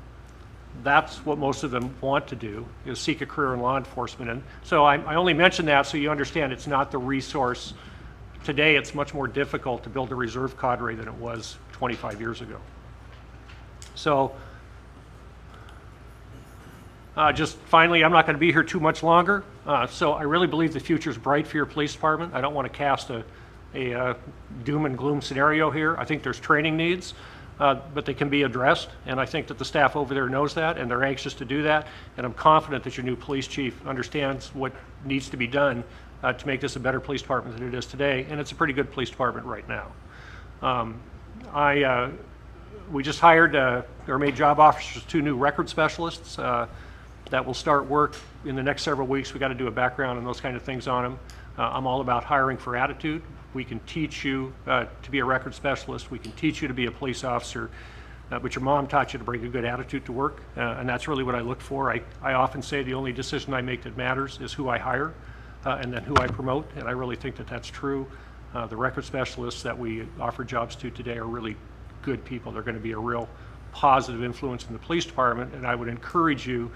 S11: That's what most of them want to do, is seek a career in law enforcement. And so I only mention that so you understand it's not the resource. Today, it's much more difficult to build a reserve cadre than it was 25 years ago. So just finally, I'm not going to be here too much longer. So I really believe the future is bright for your police department. I don't want to cast a doom and gloom scenario here. I think there's training needs, but they can be addressed, and I think that the staff over there knows that, and they're anxious to do that, and I'm confident that your new police chief understands what needs to be done to make this a better police department than it is today, and it's a pretty good police department right now. We just hired or made job offers for 2 new record specialists that will start work in the next several weeks. We got to do a background and those kind of things on them. I'm all about hiring for attitude. We can teach you to be a record specialist. We can teach you to be a police officer, but your mom taught you to bring a good attitude to work, and that's really what I look for. I often say the only decision I make that matters is who I hire and then who I promote, and I really think that that's true. The record specialists that we offer jobs to today are really good people. They're going to be a real positive influence in the police department, and I would encourage you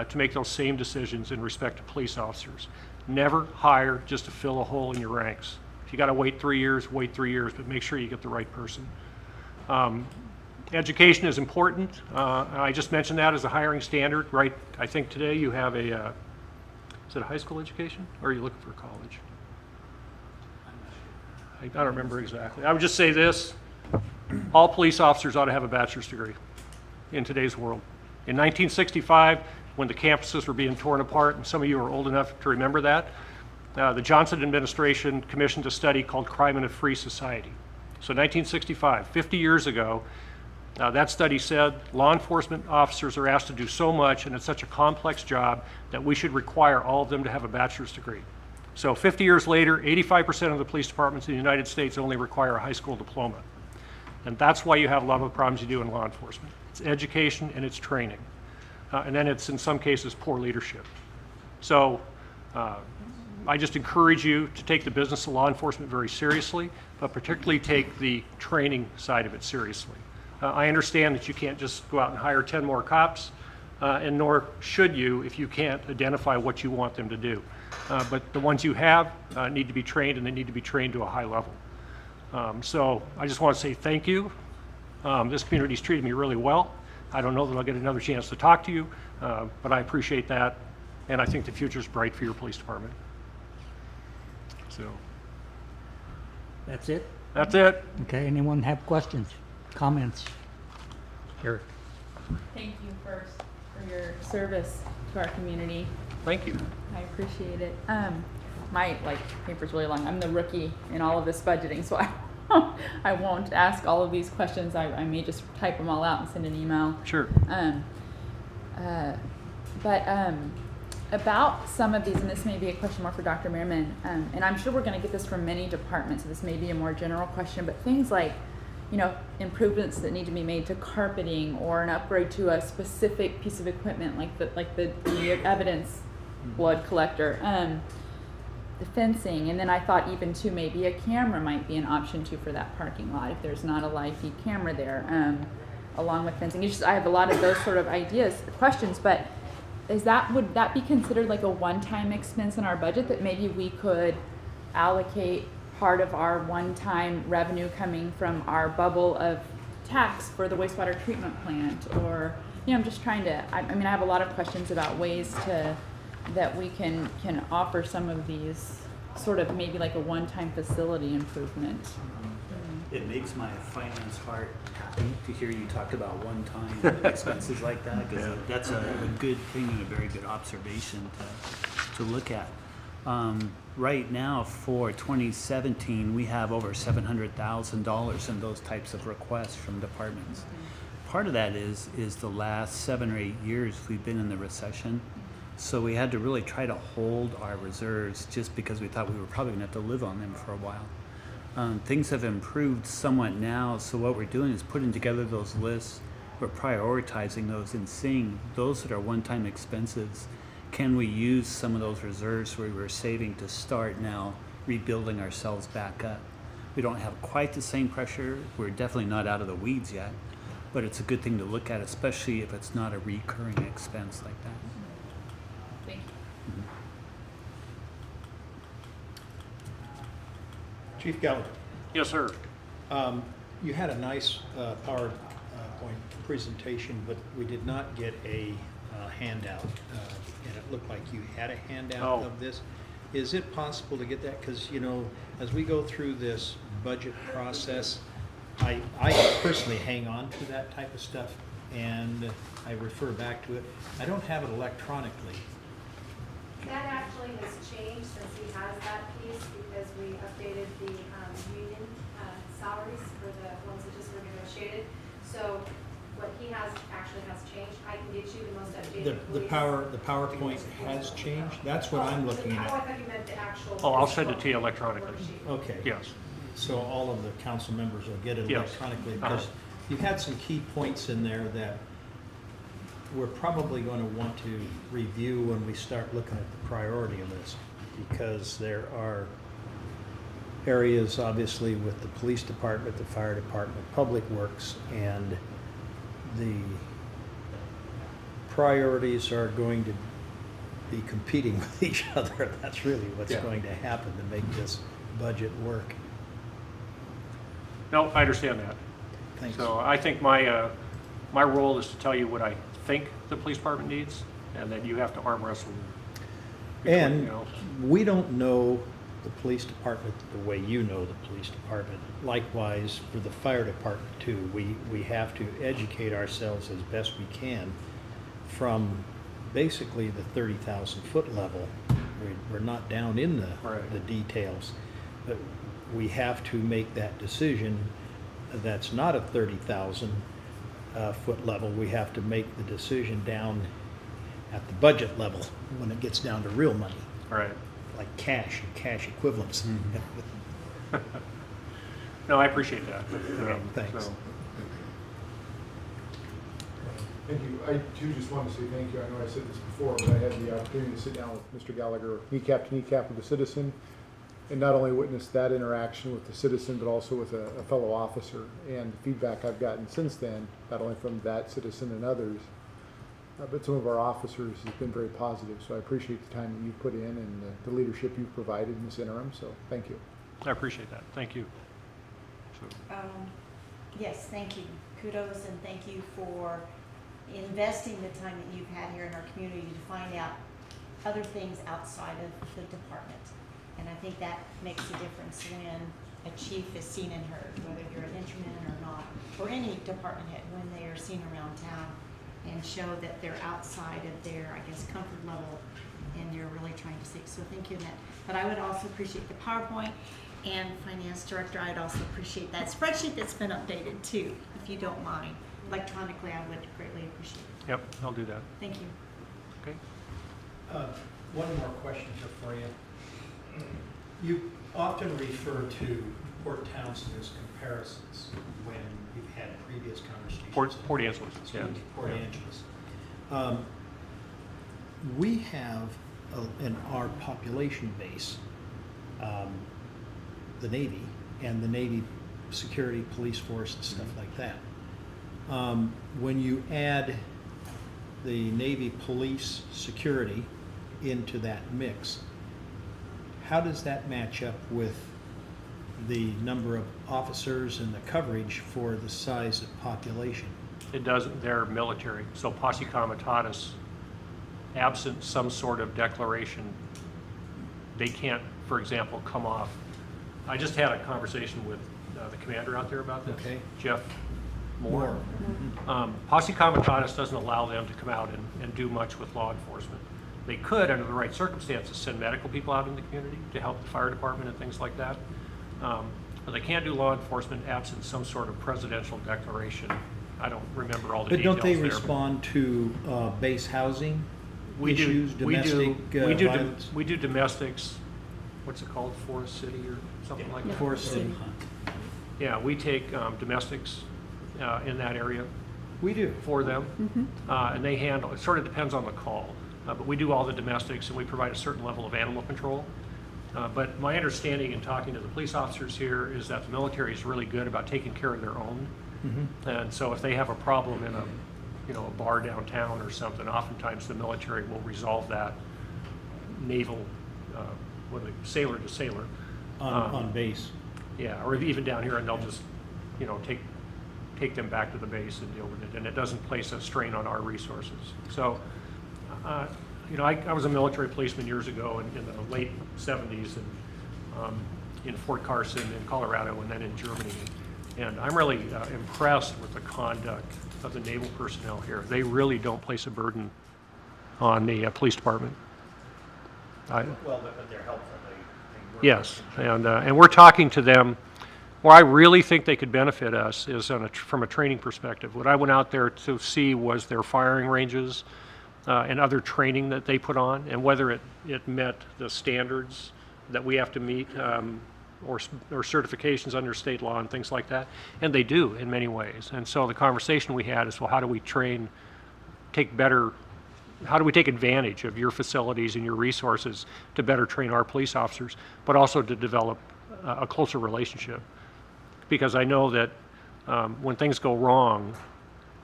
S11: to make those same decisions in respect to police officers. Never hire just to fill a hole in your ranks. If you got to wait 3 years, wait 3 years, but make sure you get the right person. Education is important. I just mentioned that as a hiring standard, right? I think today you have is it a high school education, or are you looking for college? I don't remember exactly. I would just say this: all police officers ought to have a bachelor's degree in today's world. In 1965, when the campuses were being torn apart, and some of you are old enough to remember that, the Johnson administration commissioned a study called Crime in a Free Society. So 1965, 50 years ago, that study said law enforcement officers are asked to do so much, and it's such a complex job, that we should require all of them to have a bachelor's degree. So 50 years later, 85% of the police departments in the United States only require a high school diploma. And that's why you have a lot of the problems you do in law enforcement. It's education and it's training. And then it's, in some cases, poor leadership. So I just encourage you to take the business of law enforcement very seriously, but particularly take the training side of it seriously. I understand that you can't just go out and hire 10 more cops. and nor should you if you can't identify what you want them to do. But the ones you have need to be trained, and they need to be trained to a high level. So I just want to say thank you. This community's treated me really well. I don't know that I'll get another chance to talk to you, but I appreciate that, and I think the future's bright for your police department. So
S2: That's it?
S11: that's it.
S2: Okay, anyone have questions, comments? Eric?
S10: Thank you first for your service to our community.
S11: Thank you.
S10: I appreciate it. My paper's really long. I'm the rookie in all of this budgeting, so I won't ask all of these questions. I may just type them all out and send an email.
S11: Sure.
S10: About some of these, and this may be a question more for Dr. Merriman, and I'm sure we're going to get this from many departments, so this may be a more general question, but things like, improvements that need to be made to carpeting or an upgrade to a specific piece of equipment like the evidence blood collector, the fencing, and then I thought even too maybe a camera might be an option too for that parking lot if there's not a live feed camera there, along with fencing. It's just, I have a lot of those sort of questions, but would that be considered like a one-time expense in our budget that maybe we could allocate part of our one-time revenue coming from our bubble of tax for the wastewater treatment plant? Or, I'm just trying to, I have a lot of questions about ways that we can offer some of these sort of maybe like a one-time facility improvement.
S5: It makes my finance heart happy to hear you talk about one-time expenses like that, because that's a good thing and a very good observation to look at. Right now for 2017, we have over $700,000 in those types of requests from departments. Part of that is the last 7 or 8 years we've been in the recession. So we had to really try to hold our reserves just because we thought we were probably gonna have to live on them for a while. Things have improved somewhat now, so what we're doing is putting together those lists. We're prioritizing those and seeing those that are one-time expenses. Can we use some of those reserves where we're saving to start now rebuilding ourselves back up? We don't have quite the same pressure. We're definitely not out of the weeds yet, but it's a good thing to look at, especially if it's not a recurring expense like that.
S10: Thank you.
S9: Chief Gallagher,
S11: Yes, sir.
S9: you had a nice PowerPoint presentation, but we did not get a handout. And it looked like you had a handout
S11: Oh.
S9: of this. Is it possible to get that? Because, as we go through this budget process, I personally hang on to that type of stuff, and I refer back to it. I don't have it electronically.
S3: That actually has changed since he has that piece because we updated the union salaries for the ones that just were negotiated. So what he has actually has changed. I can get you the most updated.
S9: The PowerPoint has changed? That's what I'm looking
S3: Oh, I
S9: at.
S3: thought you meant the actual.
S11: Oh, I'll send it to you electronically.
S3: worksheet.
S9: Okay.
S11: Yes.
S9: So all of the council members will get it
S11: Yes.
S9: electronically,
S11: Uh-huh.
S9: because you had some key points in there that we're probably going to want to review when we start looking at the priority list, because there are areas, obviously, with the police department, the fire department, public works, and the priorities are going to be competing with each other. That's really what's
S11: Yeah.
S9: going to happen to make this budget work.
S11: No, I understand that.
S9: Thanks.
S11: So I think my role is to tell you what I think the police department needs, and then you have to arm wrestle. between,
S9: And we don't know the police department the way you know the police department. Likewise, for the fire department too, we have to educate ourselves as best we can from basically the 30,000 foot level. We're not down in the
S11: Right.
S9: details, but we have to make that decision. That's not a 30,000 foot level. We have to make the decision down at the budget level when it gets down to real money,
S11: Right.
S9: like cash and cash equivalents.
S11: No, I appreciate that.
S9: Thanks.
S11: so-
S1: Thank you. I too just wanted to say thank you. I know I said this before, but I had the opportunity to sit down with Mr. Gallagher, kneecap to kneecap with a citizen, and not only witness that interaction with the citizen, but also with a fellow officer. And the feedback I've gotten since then, not only from that citizen and others, but some of our officers has been very positive. So I appreciate the time that you've put in and the leadership you've provided in this interim. So thank you.
S11: I appreciate that. Thank you. So,
S7: Yes, thank you. Kudos and thank you for investing the time that you've had here in our community to find out other things outside of the department. And I think that makes a difference when a chief is seen and heard, whether you're an instrument or not, or any department head, when they are seen around town and show that they're outside of their, I guess, comfort level and you're really trying to seek. So thank you, Annette. But I would also appreciate the PowerPoint, and Finance Director, I'd also appreciate that spreadsheet that's been updated too, if you don't mind. Electronically, I would greatly appreciate it.
S11: yep, I'll do that.
S7: Thank you.
S11: Okay.
S9: One more question here for you. You often refer to Port Townsend as comparisons when you've had previous conversations.
S11: Port Angeles, yeah.
S9: Port Angeles. We have in our population base, the Navy and the Navy security, police force and stuff like that. When you add the Navy police security into that mix, how does that match up with the number of officers and the coverage for the size of population?
S11: It doesn't, they're military. So posse comitatus, absent some sort of declaration, they can't, for example, come off. I just had a conversation with the commander out there about this,
S9: Okay.
S11: Jeff Moore. Posse comitatus doesn't allow them to come out and do much with law enforcement. They could, under the right circumstances, send medical people out in the community to help the fire department and things like that. But they can't do law enforcement absent some sort of presidential declaration. I don't remember all the
S9: But
S11: details
S9: don't they
S11: there.
S9: respond to base housing
S11: We do-
S9: issues,
S11: we do-
S9: domestic
S11: we do dom-
S9: violence?
S11: We do domestics, what's it called, Forest City or something like that?
S9: Forest City.
S11: Yeah, we take domestics in that area
S9: We do.
S11: for them, and they handle, it sort of depends on the call, but we do all the domestics and we provide a certain level of animal control. But my understanding in talking to the police officers here is that the military is really good about taking care of their own. And so if they have a problem in a bar downtown or something, oftentimes the military will resolve that naval, sailor to sailor.
S9: On base.
S11: Yeah, or even down here, and they'll just, take them back to the base and deal with it, and it doesn't place a strain on our resources. So, I was a military policeman years ago in the late 70s and in Fort Carson in Colorado and then in Germany. And I'm really impressed with the conduct of the naval personnel here. They really don't place a burden on the police department.
S5: Well, but they're helpful. They work.
S11: Yes, and we're talking to them. Where I really think they could benefit us is from a training perspective. What I went out there to see was their firing ranges and other training that they put on, and whether it met the standards that we have to meet or certifications under state law and things like that. And they do in many ways. And so the conversation we had is, well, how do we take advantage of your facilities and your resources to better train our police officers, but also to develop a closer relationship? Because I know that when things go wrong,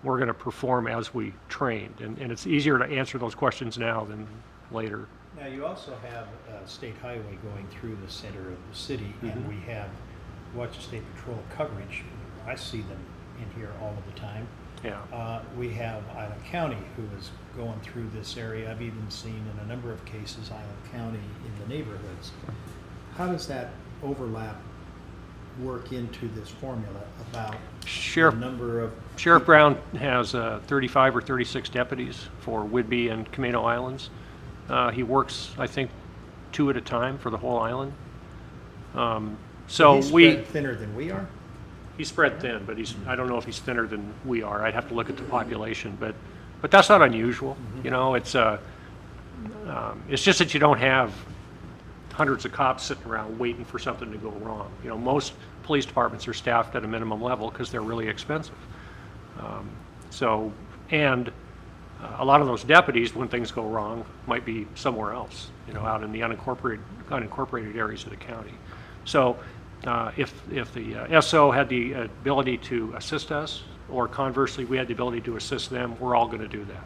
S11: we're going to perform as we trained. And it's easier to answer those questions now than later.
S9: Now, you also have a state highway going through the center of the city, and we have Washington State Patrol coverage. I see them in here all of the time.
S11: Yeah.
S9: We have Island County, who is going through this area. I've even seen in a number of cases Island County in the neighborhoods. How does that overlap work into this formula about the number of...
S11: Sheriff Brown has 35 or 36 deputies for Whidbey and Camino Islands. He works, I think, 2 at a time for the whole island. So
S9: he's spread thinner than we are?
S11: He's spread thin, but I don't know if he's thinner than we are. I'd have to look at the population, but that's not unusual. It's just that you don't have hundreds of cops sitting around waiting for something to go wrong. Most police departments are staffed at a minimum level because they're really expensive. A lot of those deputies, when things go wrong, might be somewhere else, out in the unincorporated areas of the county. So if the SO had the ability to assist us, or conversely, we had the ability to assist them, we're all going to do that.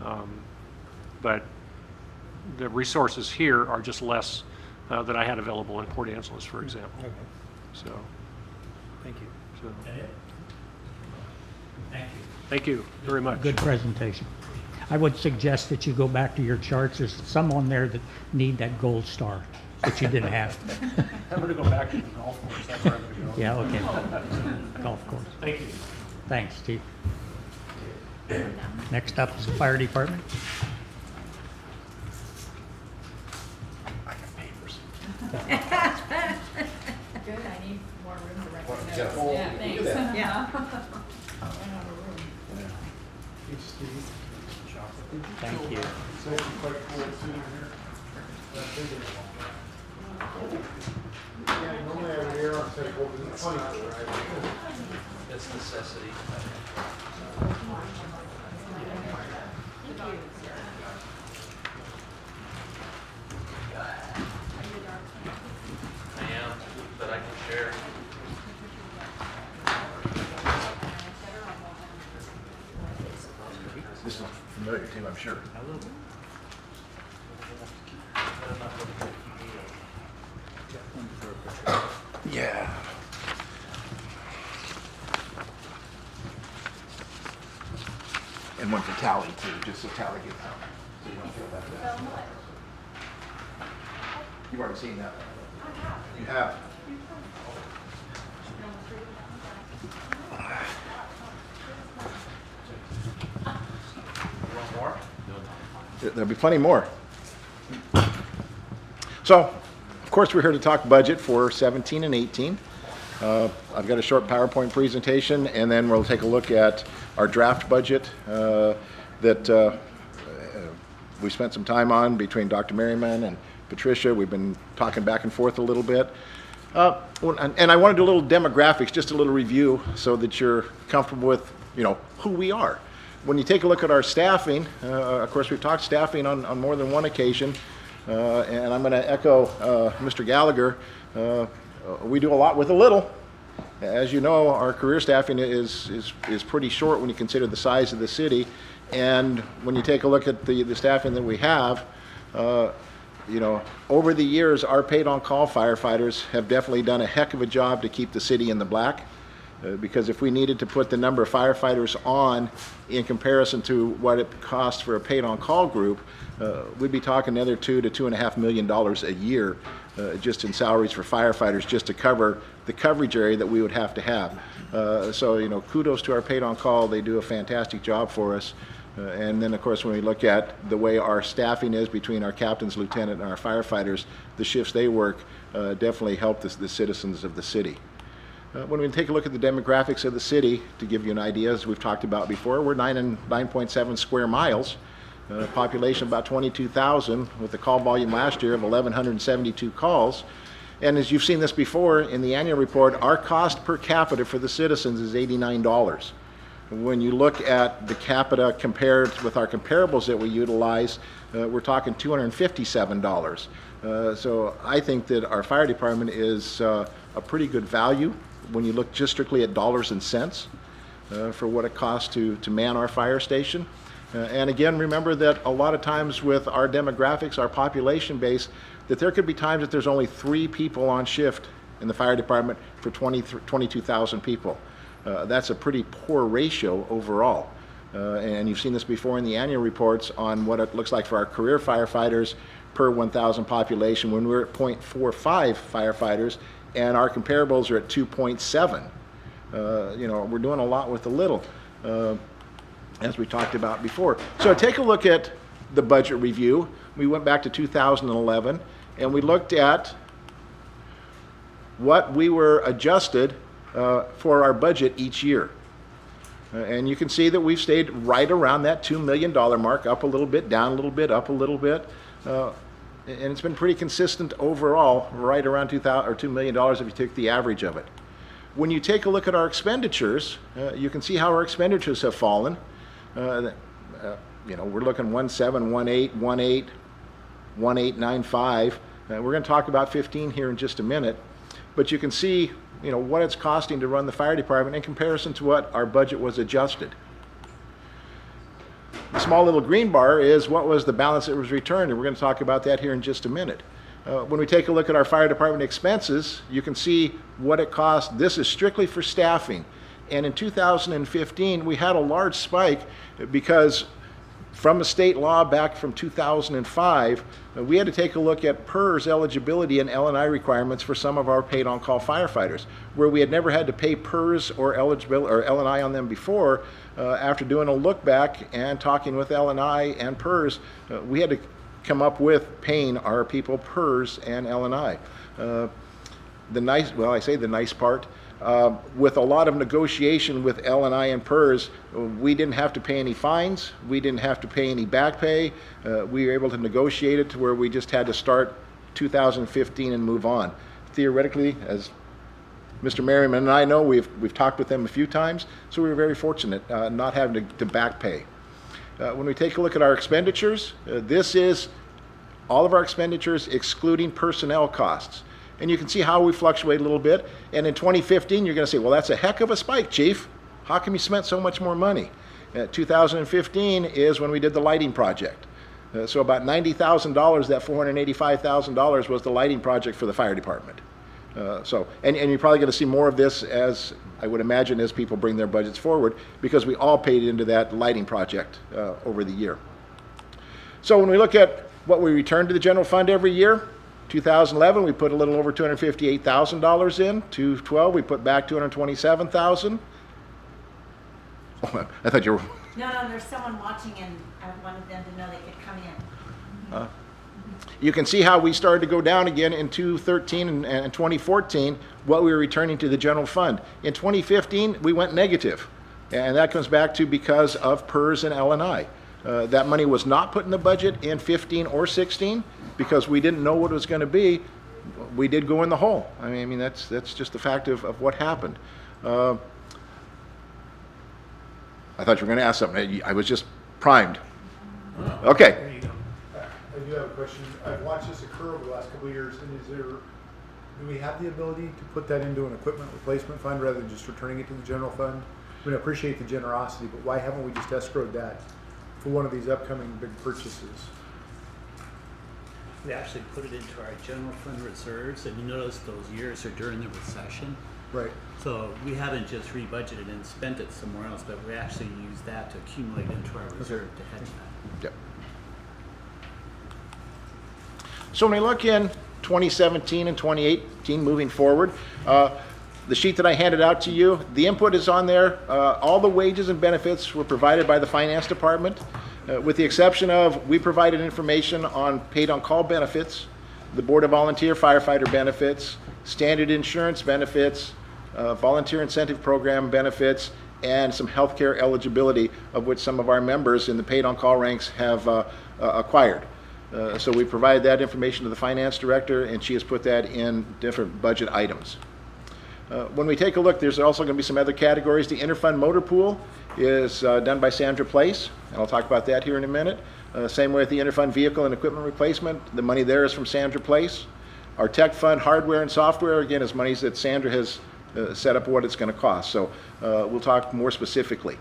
S11: But the resources here are just less than I had available in Port Angeles, for example.
S9: Okay,
S11: So,
S9: thank you.
S11: so,
S2: Thank you.
S11: thank you very much.
S2: Good presentation. I would suggest that you go back to your charts. There's some on there that need that gold star that you didn't have.
S11: I'm going to go back to the golf course. That's where I'm going to go.
S2: Yeah, okay. Golf course.
S11: Thank you.
S2: Thanks, Chief. Next up is the fire department.
S10: Good, I need more room to write my
S4: Yeah.
S10: notes.
S4: Oh,
S10: Yeah,
S4: you can do
S10: thanks.
S4: that.
S7: Yeah.
S2: Thank you.
S4: It's necessity. I am, but I can share.
S12: This is familiar too, I'm sure. Yeah. And one for Tally too, just so Tally gets out. So you don't feel that bad. You've already seen that. You have. There'll be plenty more. So, of course, we're here to talk budget for 17 and 18. I've got a short PowerPoint presentation, and then we'll take a look at our draft budget that we spent some time on between Dr. Merriman and Patricia. We've been talking back and forth a little bit. And I want to do a little demographics, just a little review, so that you're comfortable with, who we are. When you take a look at our staffing, of course, we've talked staffing on more than one occasion, and I'm going to echo Mr. Gallagher. We do a lot with a little. As you know, our career staffing is pretty short when you consider the size of the city, and when you take a look at the staffing that we have, over the years, our paid-on-call firefighters have definitely done a heck of a job to keep the city in the black. Because if we needed to put the number of firefighters on in comparison to what it costs for a paid-on-call group, we'd be talking another $2 to $2.5 million a year just in salaries for firefighters, just to cover the coverage area that we would have to have. So kudos to our paid-on-call. They do a fantastic job for us. And then, of course, when we look at the way our staffing is between our captains, lieutenant, and our firefighters, the shifts they work definitely help the citizens of the city. When we take a look at the demographics of the city, to give you an idea, as we've talked about before, we're 9.7 square miles, population about 22,000, with a call volume last year of 1,172 calls. And as you've seen this before in the annual report, our cost per capita for the citizens is $89. When you look at the capita compared with our comparables that we utilize, we're talking $257. So I think that our fire department is a pretty good value when you look just strictly at dollars and cents for what it costs to man our fire station. And again, remember that a lot of times with our demographics, our population base, that there could be times that there's only 3 people on shift in the fire department for 22,000 people. That's a pretty poor ratio overall. And you've seen this before in the annual reports on what it looks like for our career firefighters per 1,000 population when we're at 0.45 firefighters and our comparables are at 2.7. We're doing a lot with a little, as we talked about before. So take a look at the budget review. We went back to 2011 and we looked at what we were adjusted for our budget each year. And you can see that we've stayed right around that $2 million mark, up a little bit, down a little bit, up a little bit. And it's been pretty consistent overall, right around $2 million if you take the average of it. When you take a look at our expenditures, you can see how our expenditures have fallen. We're looking 17, 18, 18, 1895. We're going to talk about 15 here in just a minute. But you can see, what it's costing to run the fire department in comparison to what our budget was adjusted. The small little green bar is what was the balance that was returned, and we're going to talk about that here in just a minute. When we take a look at our fire department expenses, you can see what it cost. This is strictly for staffing. And in 2015, we had a large spike because from a state law back from 2005, we had to take a look at PERS eligibility and L&I requirements for some of our paid-on-call firefighters, where we had never had to pay PERS or eligibility or L&I on them before. After doing a look back and talking with L&I and PERS, we had to come up with paying our people PERS and L&I. The nice part, with a lot of negotiation with L&I and PERS, we didn't have to pay any fines, we didn't have to pay any back pay. We were able to negotiate it to where we just had to start 2015 and move on. Theoretically, as Mr. Merriman and I know, we've talked with them a few times, so we were very fortunate not having to back pay. When we take a look at our expenditures, this is all of our expenditures excluding personnel costs. And you can see how we fluctuate a little bit. And in 2015, you're going to say, well, that's a heck of a spike, Chief. How come you spent so much more money? 2015 is when we did the lighting project. So about $90,000, that $485,000 was the lighting project for the fire department. And you're probably going to see more of this, as I would imagine, as people bring their budgets forward, because we all paid into that lighting project over the year. So when we look at what we return to the general fund every year, 2011, we put a little over $258,000 in. 2012, we put back $227,000. Oh, I thought you were...
S7: No, there's someone watching, and I wanted them to know they could come in.
S12: You can see how we started to go down again in 2013 and 2014, what we were returning to the general fund. In 2015, we went negative, and that comes back to because of PERS and L&I. That money was not put in the budget in 15 or 16 because we didn't know what it was going to be. We did go in the hole. I mean that's just the fact of what happened. I thought you were going to ask something. I was just primed. Okay.
S1: I do have a question. I've watched this occur over the last couple of years, and do we have the ability to put that into an equipment replacement fund rather than just returning it to the general fund? I mean, I appreciate the generosity, but why haven't we just escrowed that for one of these upcoming big purchases?
S5: We actually put it into our general fund reserves, and you notice those years are during the recession.
S1: Right.
S5: So we haven't just rebudgeted and spent it somewhere else, but we actually use that to accumulate into our reserve to hedge that.
S12: Yep. So when we look in 2017 and 2018 moving forward, the sheet that I handed out to you, the input is on there. All the wages and benefits were provided by the finance department, with the exception of we provided information on paid on call benefits, the Board of Volunteer Firefighter benefits, standard insurance benefits, volunteer incentive program benefits, and some healthcare eligibility, of which some of our members in the paid on call ranks have acquired. So we provided that information to the finance director, and she has put that in different budget items. When we take a look, there's also going to be some other categories. The interfund motor pool is done by Sandra Place, and I'll talk about that here in a minute. Same way with the interfund vehicle and equipment replacement. The money there is from Sandra Place. Our tech fund hardware and software, again, is monies that Sandra has set up what it's going to cost. So we'll talk more specifically.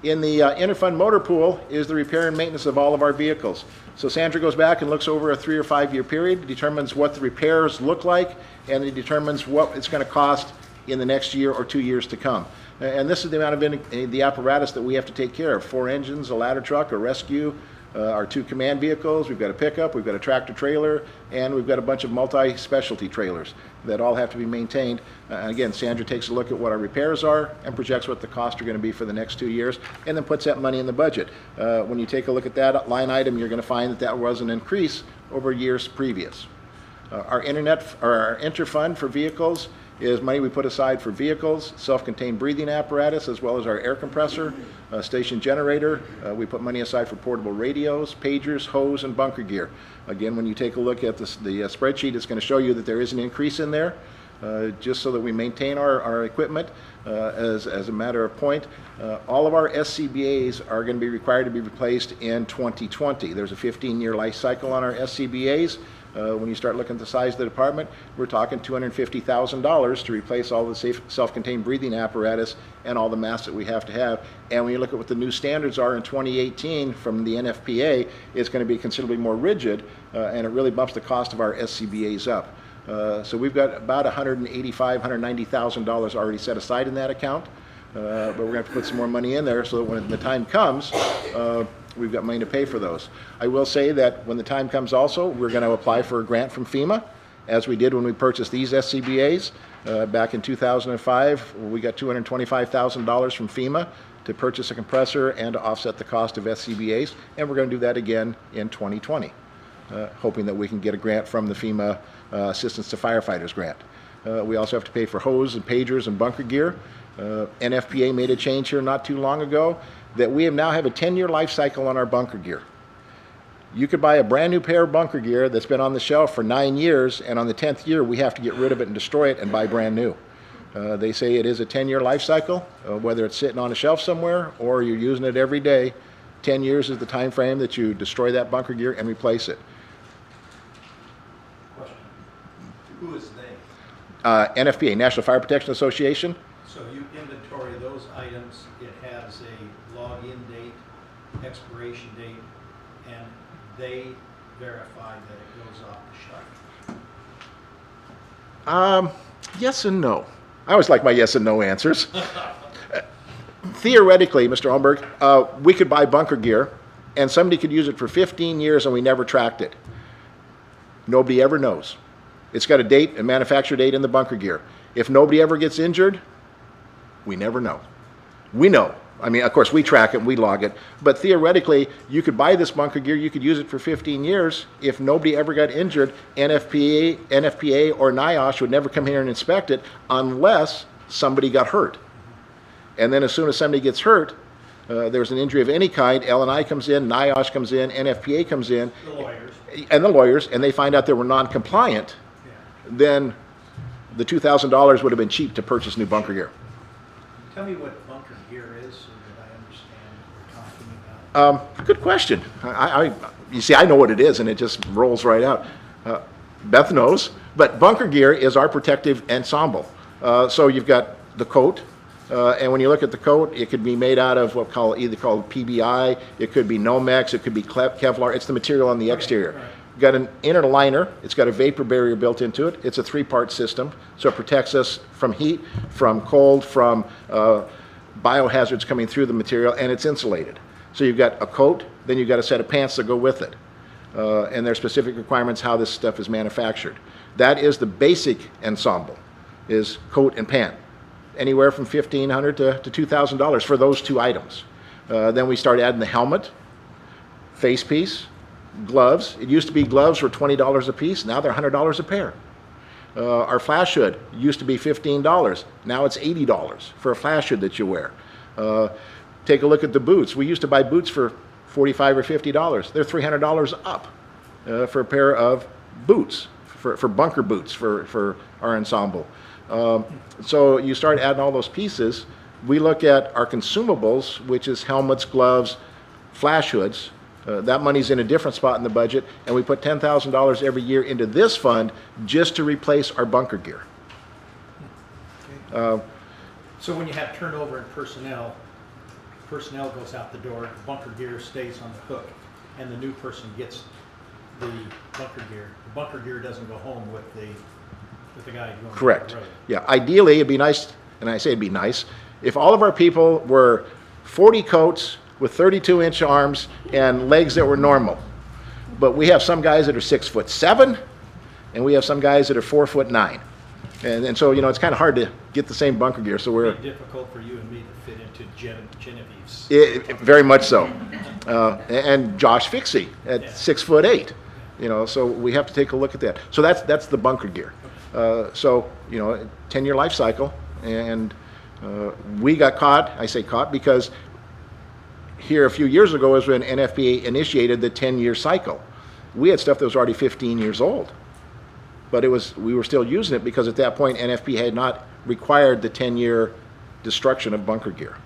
S12: In the interfund motor pool is the repair and maintenance of all of our vehicles. So Sandra goes back and looks over a 3 or 5 year period, determines what the repairs look like, and it determines what it's going to cost in the next year or 2 years to come. And this is the amount of the apparatus that we have to take care of. 4 engines, a ladder truck, a rescue, our 2 command vehicles, we've got a pickup, we've got a tractor trailer, and we've got a bunch of multi-specialty trailers that all have to be maintained. Again, Sandra takes a look at what our repairs are and projects what the costs are going to be for the next 2 years, and then puts that money in the budget. When you take a look at that line item, you're going to find that that was an increase over years previous. Our interfund for vehicles is money we put aside for vehicles, self-contained breathing apparatus, as well as our air compressor, station generator. We put money aside for portable radios, pagers, hose, and bunker gear. Again, when you take a look at the spreadsheet, it's going to show you that there is an increase in there, just so that we maintain our equipment. As a matter of point, all of our SCBAs are going to be required to be replaced in 2020. There's a 15-year life cycle on our SCBAs. When you start looking at the size of the department, we're talking $250,000 to replace all the self-contained breathing apparatus and all the masks that we have to have. And when you look at what the new standards are in 2018 from the NFPA, it's going to be considerably more rigid, and it really bumps the cost of our SCBA's up. So we've got about $185,000, $190,000 already set aside in that account, but we're going to have to put some more money in there so that when the time comes, we've got money to pay for those. I will say that when the time comes also, we're going to apply for a grant from FEMA, as we did when we purchased these SCBA's. Back in 2005, we got $225,000 from FEMA to purchase a compressor and to offset the cost of SCBA's, and we're going to do that again in 2020, hoping that we can get a grant from the FEMA Assistance to Firefighters grant. We also have to pay for hose and pagers and bunker gear. NFPA made a change here not too long ago that we now have a 10-year life cycle on our bunker gear. You could buy a brand new pair of bunker gear that's been on the shelf for 9 years, and on the 10th year we have to get rid of it and destroy it and buy brand new. They say it is a 10-year life cycle, whether it's sitting on a shelf somewhere or you're using it every day. 10 years is the time frame that you destroy that bunker gear and replace it.
S9: Question. Who is they?
S12: NFPA, National Fire Protection Association.
S9: So you inventory those items, it has a login date, expiration date, and they verify that it goes off the shelf.
S12: Yes and no. I always like my yes and no answers. Theoretically, Mr. Holmberg, we could buy bunker gear and somebody could use it for 15 years and we never tracked it. Nobody ever knows. It's got a date, a manufacture date in the bunker gear. If nobody ever gets injured, we never know. We know. I mean, of course, we track it, we log it, but theoretically, you could buy this bunker gear, you could use it for 15 years. If nobody ever got injured, NFPA or NIOSH would never come here and inspect it unless somebody got hurt. And then as soon as somebody gets hurt, there's an injury of any kind, L&I comes in, NIOSH comes in, NFPA comes in, the lawyers, and they find out they were non-compliant, then the $2,000 would have been cheap to purchase new bunker gear.
S9: Tell me what bunker gear is so that I understand what we're talking about.
S12: Good question. You see, I know what it is, and it just rolls right out. Beth knows, but bunker gear is our protective ensemble. So you've got the coat, and when you look at the coat, it could be made out of either called PBI, it could be Nomex, it could be Kevlar. It's the material on the exterior.
S9: Right.
S12: Got an inner liner. It's got a vapor barrier built into it. It's a 3-part system, so it protects us from heat, from cold, from biohazards coming through the material, and it's insulated. So you've got a coat, then you've got a set of pants that go with it, and there's specific requirements how this stuff is manufactured. That is the basic ensemble, is coat and pant, anywhere from $1,500 to $2,000 for those two items. Then we start adding the helmet, face piece, gloves. It used to be gloves were $20 a piece. Now they're $100 a pair. Our flash hood used to be $15. Now it's $80 for a flash hood that you wear. Take a look at the boots. We used to buy boots for $45 or $50. They're $300 up for a pair of boots, for bunker boots for our ensemble. So you start adding all those pieces. We look at our consumables, which is helmets, gloves, flash hoods. That money's in a different spot in the budget, and we put $10,000 every year into this fund just to replace our bunker gear.
S9: So when you have turnover in personnel goes out the door, bunker gear stays on the hook, and the new person gets the bunker gear. The bunker gear doesn't go home with the guy going
S12: Correct.
S9: down the road.
S12: Yeah, ideally it'd be nice, and I say it'd be nice, if all of our people were 40 coats with 32-inch arms and legs that were normal. But we have some guys that are 6'7", and we have some guys that are 4'9". And so, it's kind of hard to get the same bunker gear. So
S9: It'd be difficult for you and me to fit into Genevieve's.
S12: Very much so. And Josh Fixie at 6'8". So we have to take a look at that. So that's the bunker gear. 10-year life cycle, and we got caught. I say caught because here a few years ago is when NFPA initiated the 10-year cycle. We had stuff that was already 15 years old, but we were still using it because at that point NFPA had not required the 10-year destruction of bunker gear.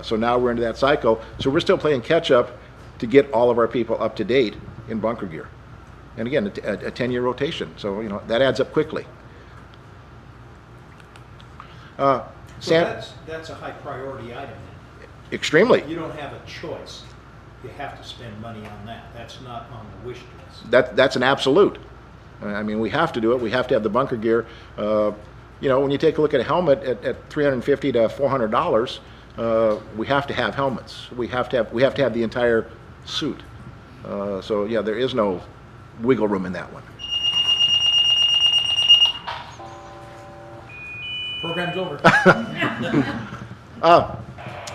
S12: So now we're into that cycle. So we're still playing catch up to get all of our people up to date in bunker gear. And again, a 10-year rotation, so, you know, that adds up quickly.
S9: So
S12: Sam,
S9: that's a high priority item then.
S12: extremely.
S9: You don't have a choice. You have to spend money on that. That's not on the wish list.
S12: That's an absolute. I mean, we have to do it. We have to have the bunker gear. You know, when you take a look at a helmet at $350 to $400, we have to have helmets. We have to have the entire suit. So yeah, there is no wiggle room in that one.
S9: Program's over.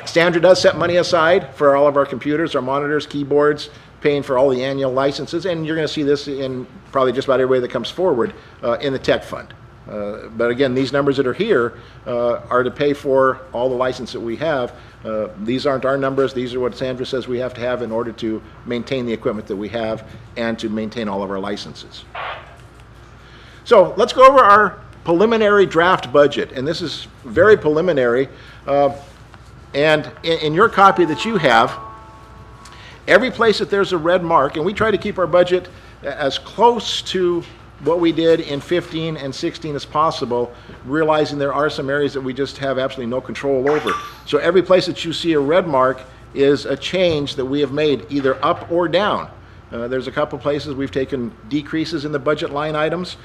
S12: Sandra does set money aside for all of our computers, our monitors, keyboards, paying for all the annual licenses, and you're going to see this in probably just about every way that comes forward in the tech fund. But again, these numbers that are here are to pay for all the license that we have. These aren't our numbers. These are what Sandra says we have to have in order to maintain the equipment that we have and to maintain all of our licenses. So let's go over our preliminary draft budget, and this is very preliminary. And in your copy that you have, every place that there's a red mark, and we try to keep our budget as close to what we did in 15 and 16 as possible, realizing there are some areas that we just have absolutely no control over. So every place that you see a red mark is a change that we have made, either up or down. There's a couple places we've taken decreases in the budget line items.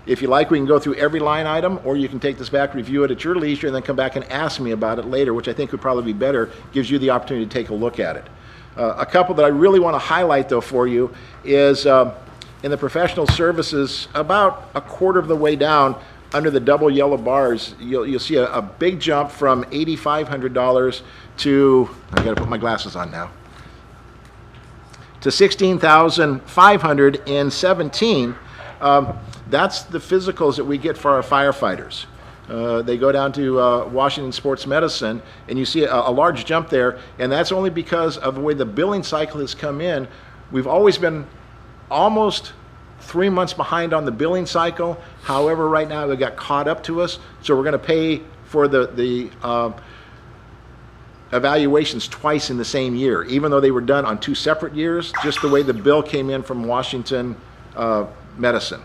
S12: If you like, we can go through every line item, or you can take this back, review it at your leisure, and then come back and ask me about it later, which I think would probably be better, gives you the opportunity to take a look at it. A couple that I really want to highlight, though, for you is in the professional services, about a quarter of the way down, under the double yellow bars, you'll see a big jump from $8,500 to, I got to put my glasses on now, to $16,500 in 17. That's the physicals that we get for our firefighters. They go down to Washington Sports Medicine, and you see a large jump there, and that's only because of the way the billing cycle has come in. We've always been almost 3 months behind on the billing cycle. However, right now it got caught up to us, so we're going to pay for the evaluations twice in the same year, even though they were done on 2 separate years, just the way the bill came in from Washington Medicine.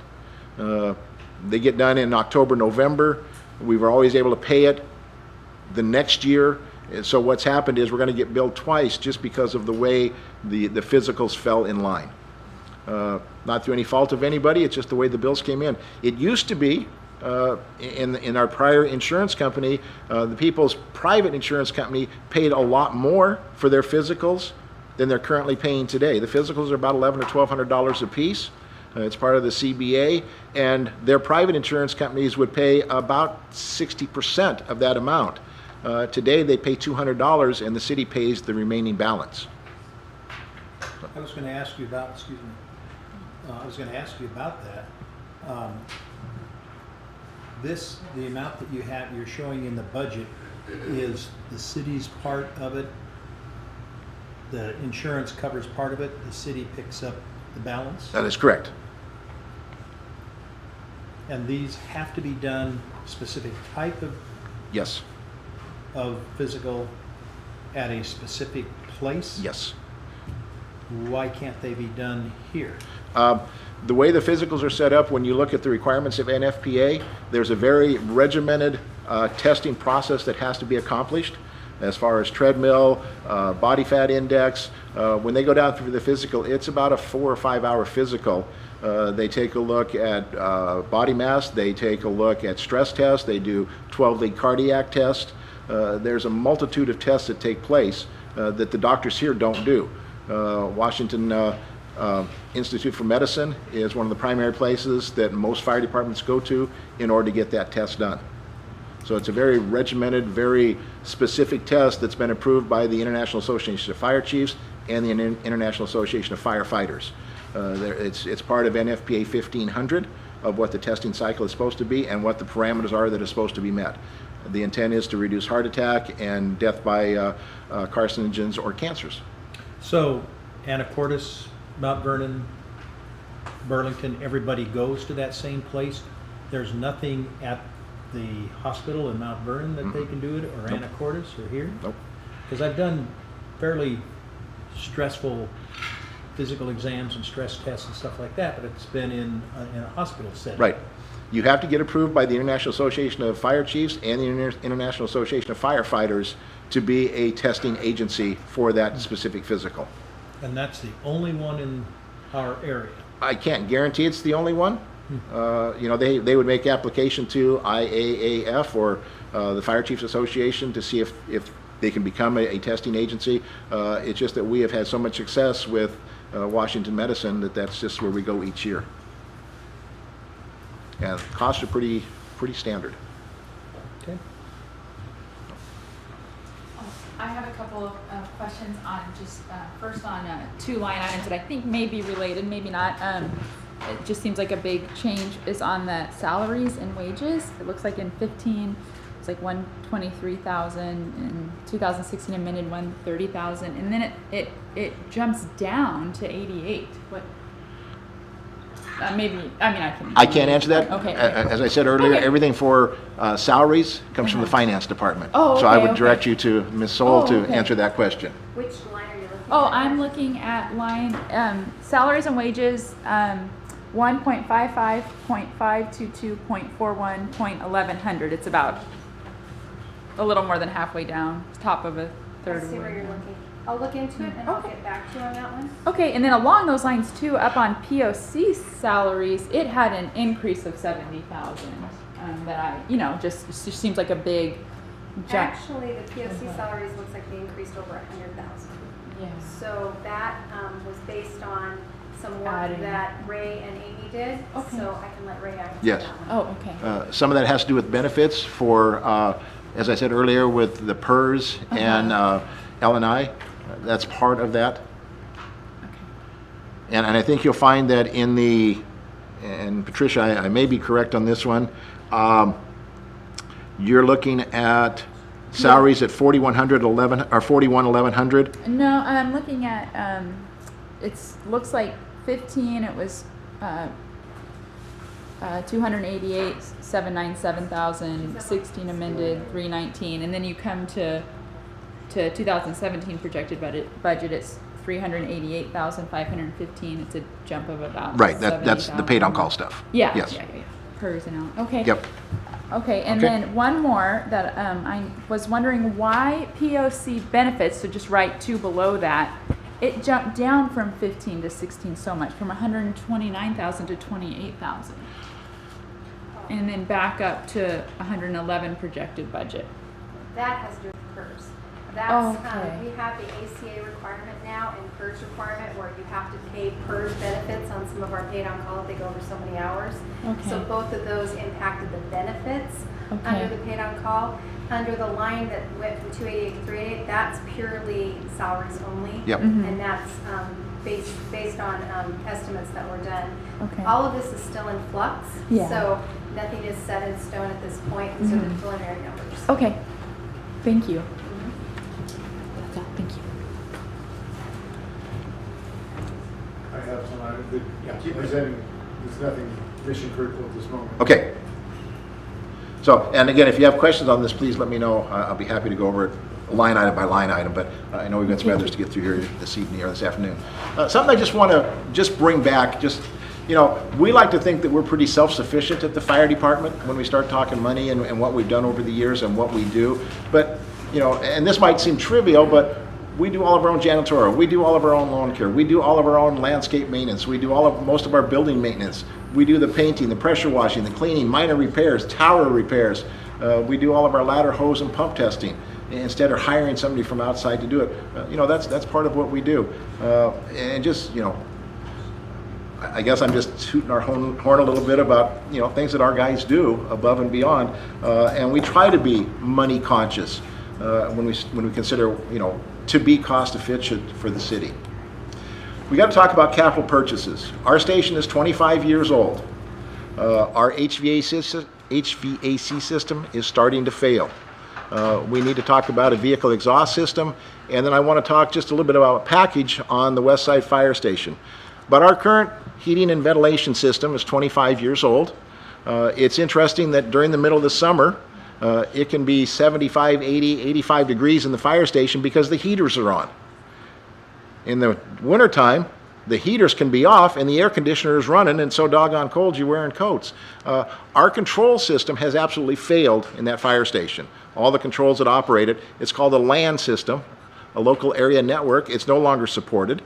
S12: They get done in October, November. We were always able to pay it the next year. And so what's happened is we're going to get billed twice just because of the way the physicals fell in line. Not through any fault of anybody, it's just the way the bills came in. It used to be, in our prior insurance company, the people's private insurance company paid a lot more for their physicals than they're currently paying today. The physicals are about $1,100 or $1,200 a piece. It's part of the CBA, and their private insurance companies would pay about 60% of that amount. Today they pay $200, and the city pays the remaining balance.
S9: I was going to ask you about, excuse me, I was going to ask you about that. The amount that you're showing in the budget is the city's part of it. The insurance covers part of it. The city picks up the balance.
S12: That is correct.
S9: And these have to be done specific type
S12: Yes.
S9: of physical at a specific place?
S12: Yes.
S9: Why can't they be done here?
S12: The way the physicals are set up, when you look at the requirements of NFPA, there's a very regimented testing process that has to be accomplished as far as treadmill, body fat index. When they go down through the physical, it's about a 4 or 5 hour physical. They take a look at body mass, they take a look at stress tests, they do 12-lead cardiac tests. There's a multitude of tests that take place that the doctors here don't do. Washington Institute for Medicine is one of the primary places that most fire departments go to in order to get that test done. So it's a very regimented, very specific test that's been approved by the International Association of Fire Chiefs and the International Association of Firefighters. It's part of NFPA 1500 of what the testing cycle is supposed to be and what the parameters are that are supposed to be met. The intent is to reduce heart attack and death by carcinogens or cancers.
S9: So Anacortes, Mount Vernon, Burlington, everybody goes to that same place. There's nothing at the hospital in Mount Vernon that they can do it, or
S12: Nope.
S9: Anacortes, or here?
S12: Nope.
S9: Because I've done fairly stressful physical exams and stress tests and stuff like that, but it's been in a hospital setting.
S12: Right. You have to get approved by the International Association of Fire Chiefs and the International Association of Firefighters to be a testing agency for that specific physical.
S9: And that's the only one in our area.
S12: I can't guarantee it's the only one. You know, they would make application to IAAF or the Fire Chiefs Association to see if they can become a testing agency. It's just that we have had so much success with Washington Medicine that's just where we go each year. And costs are pretty standard.
S9: Okay.
S10: I have a couple of questions on just, first on two line items that I think may be related, maybe not. It just seems like a big change is on the salaries and wages. It looks like in 15, it's like 123,000, in 2016 amended 130,000, and then it jumps down to 88. What? Maybe, I
S12: can't answer that.
S10: Okay.
S12: As I said earlier,
S10: Okay.
S12: everything for salaries comes from the finance department.
S10: Oh,
S12: so I
S10: okay,
S12: would
S10: okay.
S12: direct you to Ms. Soul
S10: Oh,
S12: to
S10: okay.
S12: answer that question.
S3: Which line are you looking at?
S10: Oh, I'm looking at line, salaries and wages, 1.55, 0.522, 0.41, 0.1100. It's about a little more than halfway down, top of a third
S3: I
S10: of
S3: see
S10: the
S3: where
S10: way
S3: you're
S10: down.
S3: looking. I'll look into it and I'll
S10: Okay.
S3: get back to you on that one.
S10: Okay, and then along those lines too, up on POC salaries, it had an increase of 70,000. That just seems like a big jump.
S3: Actually, the POC salaries looks like they increased over 100,000.
S10: Yeah.
S3: So that was based on some work
S10: Adding.
S3: that Ray and Amy did.
S10: Okay.
S3: So I can let Ray answer
S12: Yes.
S3: that one.
S10: Oh, okay.
S12: Some of that has to do with benefits for, as I said earlier, with the PERS and L&I. That's part of that. And I think you'll find that in the, and Patricia, I may be correct on this one, you're looking at salaries at 4,100, 1100.
S10: No, I'm looking at, looks like 15, it was 288, 797,000, 16 amended, 319, and then you come to 2017 projected budget, it's 388,515. It's a jump of about
S12: Right, that's the
S10: 70,000.
S12: paid on call stuff.
S10: Yeah,
S12: Yes.
S10: yeah. PERS and all. Okay.
S12: Yep.
S10: Okay, and
S12: Okay.
S10: then one more that I was wondering why POC benefits, so just right two below that, it jumped down from 15 to 16 so much, from 129,000 to 28,000. And then back up to 111 projected budget.
S3: That has to do with PERS. That's,
S10: Okay.
S3: we have the ACA requirement now and PERS requirement where you have to pay PERS benefits on some of our paid on call if they go over so many hours.
S10: Okay.
S3: So both of those impacted the benefits
S10: Okay.
S3: under the paid on call. Under the line that went from 288 to 388, that's purely salaries only.
S12: Yep.
S3: And that's based on estimates that were done.
S10: Okay.
S3: All of this is still in flux.
S10: Yeah.
S3: So nothing is set in stone at this point. These are the preliminary numbers.
S10: Okay. Thank you. That's all. Thank you.
S1: I have some, keep presenting, there's nothing mission critical at this moment.
S12: Okay. So, and again, if you have questions on this, please let me know. I'll be happy to go over it line item by line item, but I know we've got some others to get through here this evening or this afternoon. Something I just want to bring back, we like to think that we're pretty self-sufficient at the fire department when we start talking money and what we've done over the years and what we do. But, and this might seem trivial, but we do all of our own janitorial. We do all of our own lawn care. We do all of our own landscape maintenance. We do most of our building maintenance. We do the painting, the pressure washing, the cleaning, minor repairs, tower repairs. We do all of our ladder, hose, and pump testing instead of hiring somebody from outside to do it. That's part of what we do. And just, I guess I'm just tooting our horn a little bit about, things that our guys do above and beyond. And we try to be money conscious when we consider, to be cost efficient for the city. We got to talk about capital purchases. Our station is 25 years old. Our HVAC system is starting to fail. We need to talk about a vehicle exhaust system, and then I want to talk just a little bit about a package on the West Side Fire Station. But our current heating and ventilation system is 25 years old. It's interesting that during the middle of the summer, it can be 75, 80, 85 degrees in the fire station because the heaters are on. In the wintertime, the heaters can be off and the air conditioner is running and so doggone cold you're wearing coats. Our control system has absolutely failed in that fire station. All the controls that operate it, it's called a LAN system, a local area network. It's no longer supported.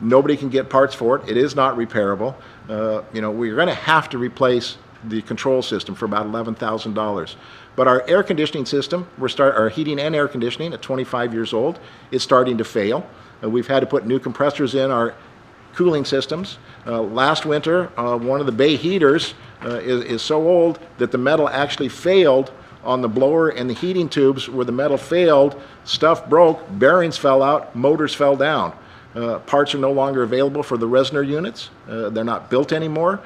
S12: Nobody can get parts for it. It is not repairable. We're going to have to replace the control system for about $11,000. But our air conditioning system, our heating and air conditioning at 25 years old, is starting to fail. We've had to put new compressors in our cooling systems. Last winter, one of the bay heaters is so old that the metal actually failed on the blower and the heating tubes. Where the metal failed, stuff broke, bearings fell out, motors fell down. Parts are no longer available for the Resner units. They're not built anymore.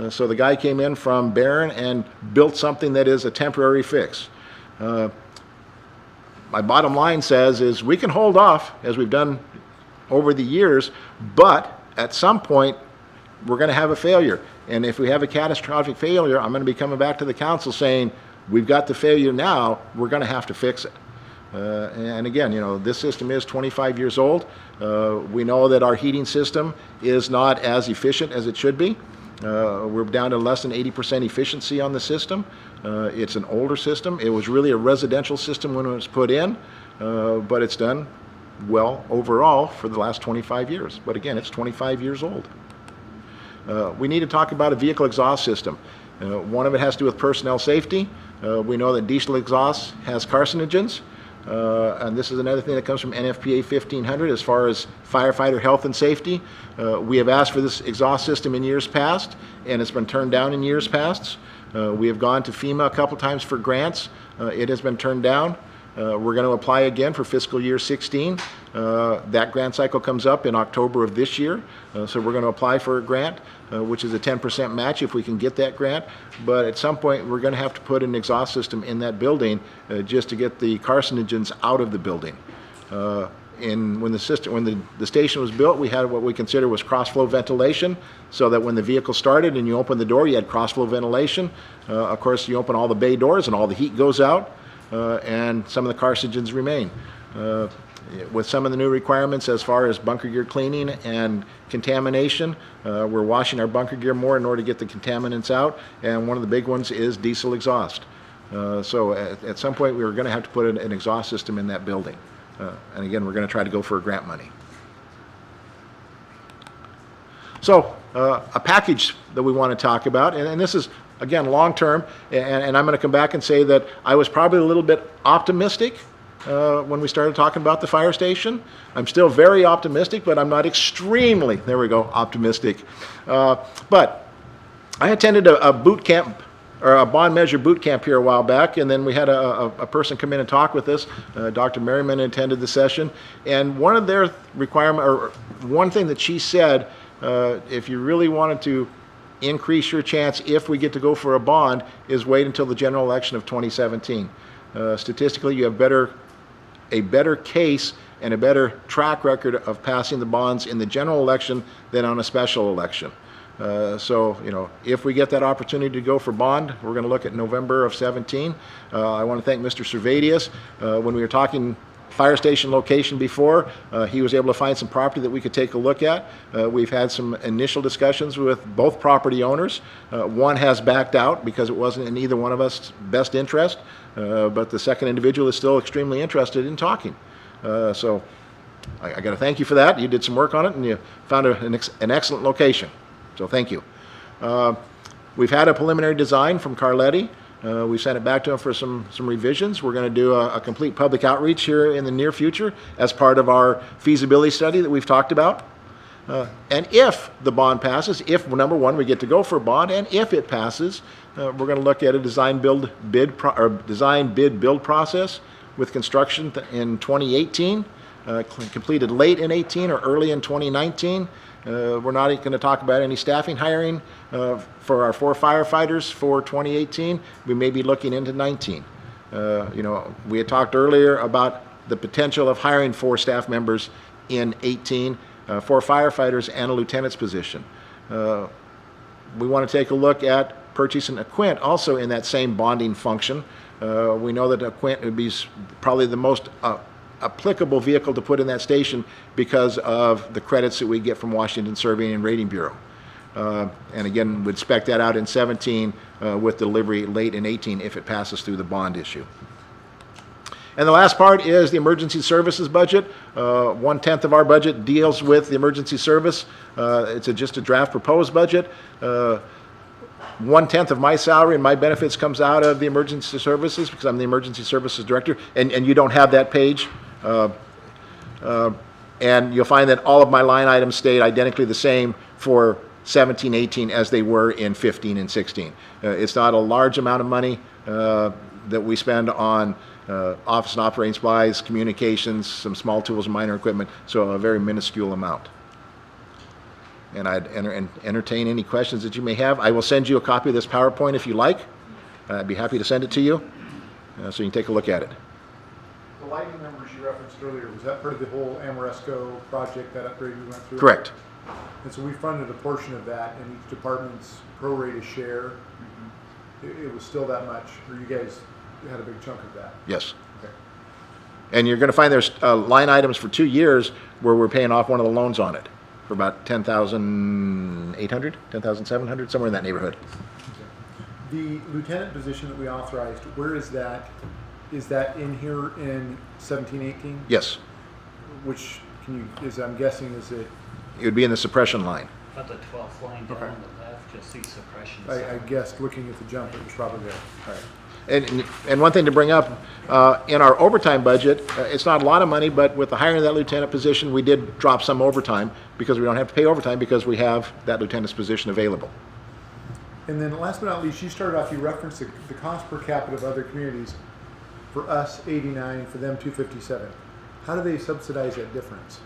S12: So the guy came in from Barron and built something that is a temporary fix. My bottom line is we can hold off, as we've done over the years, but at some point we're going to have a failure. And if we have a catastrophic failure, I'm going to be coming back to the council saying, we've got the failure now, we're going to have to fix it. And again, this system is 25 years old. We know that our heating system is not as efficient as it should be. We're down to less than 80% efficiency on the system. It's an older system. It was really a residential system when it was put in, but it's done well overall for the last 25 years. But again, it's 25 years old. We need to talk about a vehicle exhaust system. One of it has to do with personnel safety. We know that diesel exhaust has carcinogens. And this is another thing that comes from NFPA 1500 as far as firefighter health and safety. We have asked for this exhaust system in years past, and it's been turned down in years past. We have gone to FEMA a couple times for grants. It has been turned down. We're going to apply again for fiscal year 16. That grant cycle comes up in October of this year. So we're going to apply for a grant, which is a 10% match if we can get that grant. But at some point, we're going to have to put an exhaust system in that building just to get the carcinogens out of the building. When the station was built, we had what we consider was cross-flow ventilation, so that when the vehicle started and you opened the door, you had cross-flow ventilation. Of course, you open all the bay doors and all the heat goes out. And some of the carcinogens remain. With some of the new requirements as far as bunker gear cleaning and contamination, we're washing our bunker gear more in order to get the contaminants out, and one of the big ones is diesel exhaust. So at some point we're going to have to put an exhaust system in that building. And again, we're going to try to go for grant money. So a package that we want to talk about, and this is again long-term, and I'm going to come back and say that I was probably a little bit optimistic when we started talking about the fire station. I'm still very optimistic, but I'm not extremely, there we go, optimistic. But I attended a boot camp, or a bond measure boot camp here a while back, and then we had a person come in and talk with us. Dr. Merriman attended the session, and one of their one thing that she said, if you really wanted to increase your chance if we get to go for a bond, is wait until the general election of 2017. Statistically, you have a better case and a better track record of passing the bonds in the general election than on a special election. So, if we get that opportunity to go for bond, we're going to look at November of 17. I want to thank Mr. Servadius. When we were talking fire station location before, he was able to find some property that we could take a look at. We've had some initial discussions with both property owners. One has backed out because it wasn't in either one of us' best interest, but the second individual is still extremely interested in talking. So I got to thank you for that. You did some work on it and you found an excellent location. So thank you. We've had a preliminary design from Carletti. We sent it back to them for some revisions. We're going to do a complete public outreach here in the near future as part of our feasibility study that we've talked about. And if the bond passes, if number one, we get to go for a bond, and if it passes, we're going to look at a design bid build process with construction in 2018, completed late in 18 or early in 2019. We're not going to talk about any staffing hiring for our 4 firefighters for 2018. We may be looking into 19. We had talked earlier about the potential of hiring 4 staff members in 18, 4 firefighters and a lieutenant's position. We want to take a look at purchasing a Quint also in that same bonding function. We know that a Quint would be probably the most applicable vehicle to put in that station because of the credits that we get from Washington Surveying and Rating Bureau. And again, would spec that out in 17 with delivery late in 18 if it passes through the bond issue. And the last part is the emergency services budget. 1/10 of our budget deals with the emergency service. It's just a draft proposed budget. 1/10 of my salary and my benefits comes out of the emergency services because I'm the emergency services director, and you don't have that page. And you'll find that all of my line items stayed identically the same for 17, 18 as they were in 15 and 16. It's not a large amount of money that we spend on office and operating supplies, communications, some small tools and minor equipment, so a very minuscule amount. And I'd entertain any questions that you may have. I will send you a copy of this PowerPoint if you like. I'd be happy to send it to you so you can take a look at it.
S1: The lighting numbers you referenced earlier, was that part of the whole Amoresco project, that upgrade we went through?
S12: Correct.
S1: And so we funded a portion of that in each department's prorated share. It was still that much, or you guys had a big chunk of that?
S12: Yes.
S1: Okay.
S12: And you're going to find there's line items for 2 years where we're paying off one of the loans on it for about $10,800, $10,700, somewhere in that neighborhood.
S1: The lieutenant position that we authorized, where is that? Is that in here in 17, 18?
S12: Yes.
S1: Which I'm guessing is it?
S12: It would be in the suppression line.
S2: About the 12th line down
S1: Okay.
S2: on the left, you'll see suppression.
S1: I guessed looking at the jump, it was probably there. All right.
S12: And one thing to bring up, in our overtime budget, it's not a lot of money, but with the hiring of that lieutenant position, we did drop some overtime because we don't have to pay overtime because we have that lieutenant's position available.
S1: And then last but not least, you started off, you referenced the cost per capita of other communities. For us, 89, for them, 257. How do they subsidize that difference?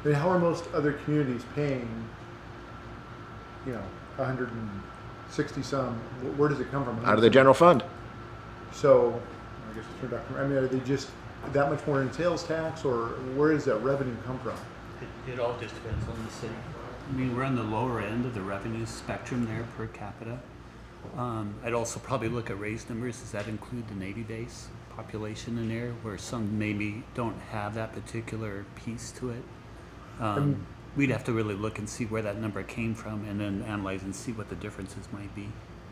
S1: I mean, how are most other communities paying, 160 some? Where does it come from?
S12: Out of the general fund.
S1: So, I guess it's Dr. I mean, are they just that much more in sales tax, or where does that revenue come from?
S5: It all just depends on the city. I mean, we're on the lower end of the revenue spectrum there per capita. I'd also probably look at raised numbers. Does that include the Navy base population in there, where some maybe don't have that particular piece to it? We'd have to really look and see where that number came from and then analyze and see what the differences might be.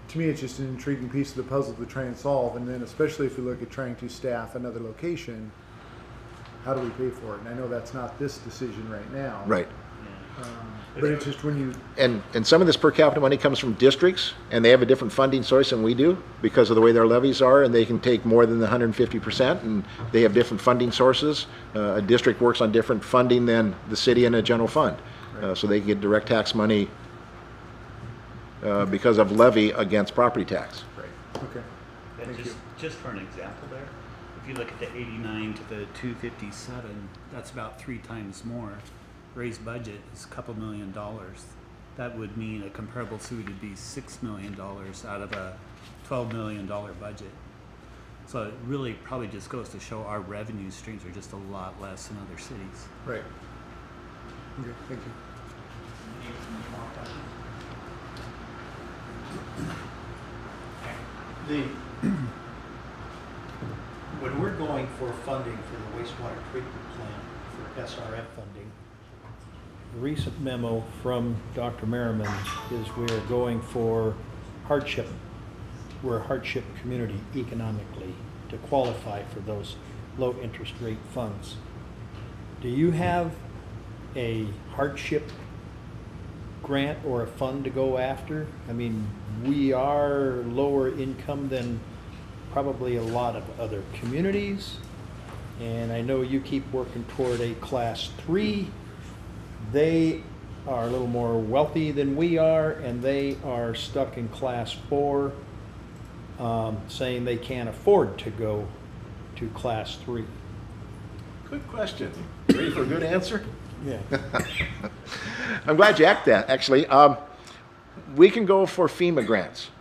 S1: To me, it's just an intriguing piece of the puzzle to try and solve, and then especially if you look at trying to staff another location, how do we pay for it? And I know that's not this decision right now.
S12: Right.
S1: But it's just when you...
S12: And some of this per capita money comes from districts, and they have a different funding source than we do because of the way their levies are, and they can take more than the 150%, and they have different funding sources. A district works on different funding than the city and a general fund. So they can get direct tax money because of levy against property tax.
S1: Right. Okay.
S5: And
S1: Thank you.
S5: just for an example there, if you look at the 89 to the 257, that's about 3 times more. Raised budget is a couple $1 million. That would mean a comparable city would be $6 million out of a $12 million budget. So it really probably just goes to show our revenue streams are just a lot less than other cities.
S1: Right. Okay, thank you.
S9: When we're going for funding for the wastewater treatment plant for SRF funding, the recent memo from Dr. Merriman is we are going for hardship. We're a hardship community economically to qualify for those low interest rate funds. Do you have a hardship grant or a fund to go after? I mean, we are lower income than probably a lot of other communities, and I know you keep working toward a class 3. They are a little more wealthy than we are, and they are stuck in class 4, saying they can't afford to go to class 3.
S12: Good question. Ready for a good answer?
S9: Yeah.
S12: I'm glad you asked that, actually. We can go for FEMA grants,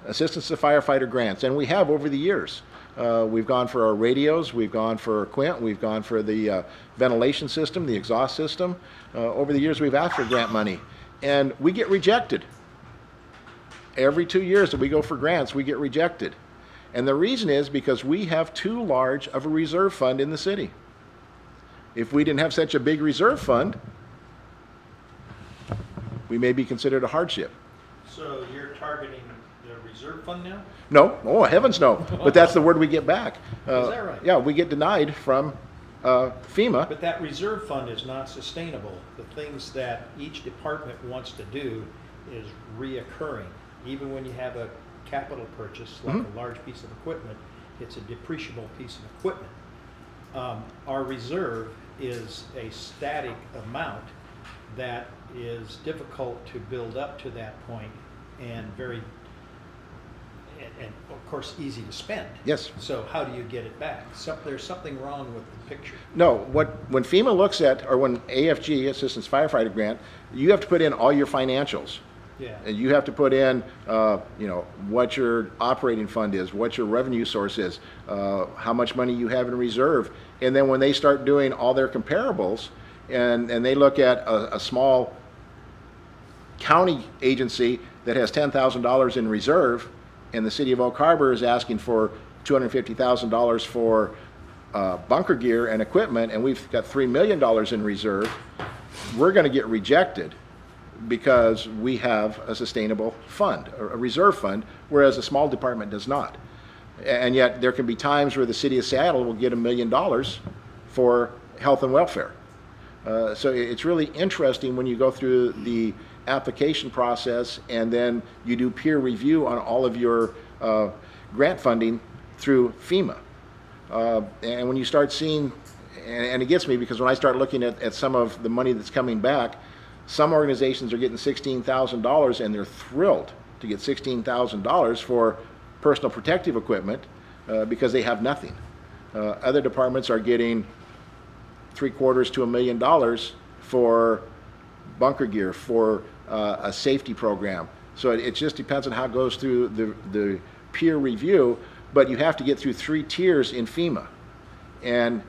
S12: Assistance to Firefighter grants, and we have over the years. We've gone for our radios, we've gone for Quint, we've gone for the ventilation system, the exhaust system. Over the years, we've asked for grant money, and we get rejected. Every 2 years that we go for grants, we get rejected. And the reason is because we have too large of a reserve fund in the city. If we didn't have such a big reserve fund, we may be considered a hardship.
S9: So you're targeting the reserve fund now?
S12: No, oh heavens no, but that's the word we get back.
S9: Is that right?
S12: Yeah, we get denied from FEMA.
S9: But that reserve fund is not sustainable. The things that each department wants to do is reoccurring. Even when you have a capital purchase, like a large piece of equipment, it's a depreciable piece of equipment. Our reserve is a static amount that is difficult to build up to that point and and of course easy to spend.
S12: Yes.
S9: So how do you get it back? There's something wrong with the picture.
S12: No, when FEMA looks at, or when AFG, Assistance Firefighter Grant, you have to put in all your financials.
S9: Yeah.
S12: And you have to put in, what your operating fund is, what your revenue source is, how much money you have in reserve. And then when they start doing all their comparables, and they look at a small county agency that has $10,000 in reserve, and the city of Oak Harbor is asking for $250,000 for bunker gear and equipment, and we've got $3 million in reserve, we're going to get rejected because we have a sustainable fund, a reserve fund, whereas a small department does not. And yet there can be times where the city of Seattle will get $1 million for health and welfare. So it's really interesting when you go through the application process and then you do peer review on all of your grant funding through FEMA. And when you start seeing, and it gets me because when I start looking at some of the money that's coming back, some organizations are getting $16,000 and they're thrilled to get $16,000 for personal protective equipment because they have nothing. Other departments are getting $750,000 to $1 million for bunker gear, for a safety program. So it just depends on how it goes through the peer review, but you have to get through 3 tiers in FEMA. And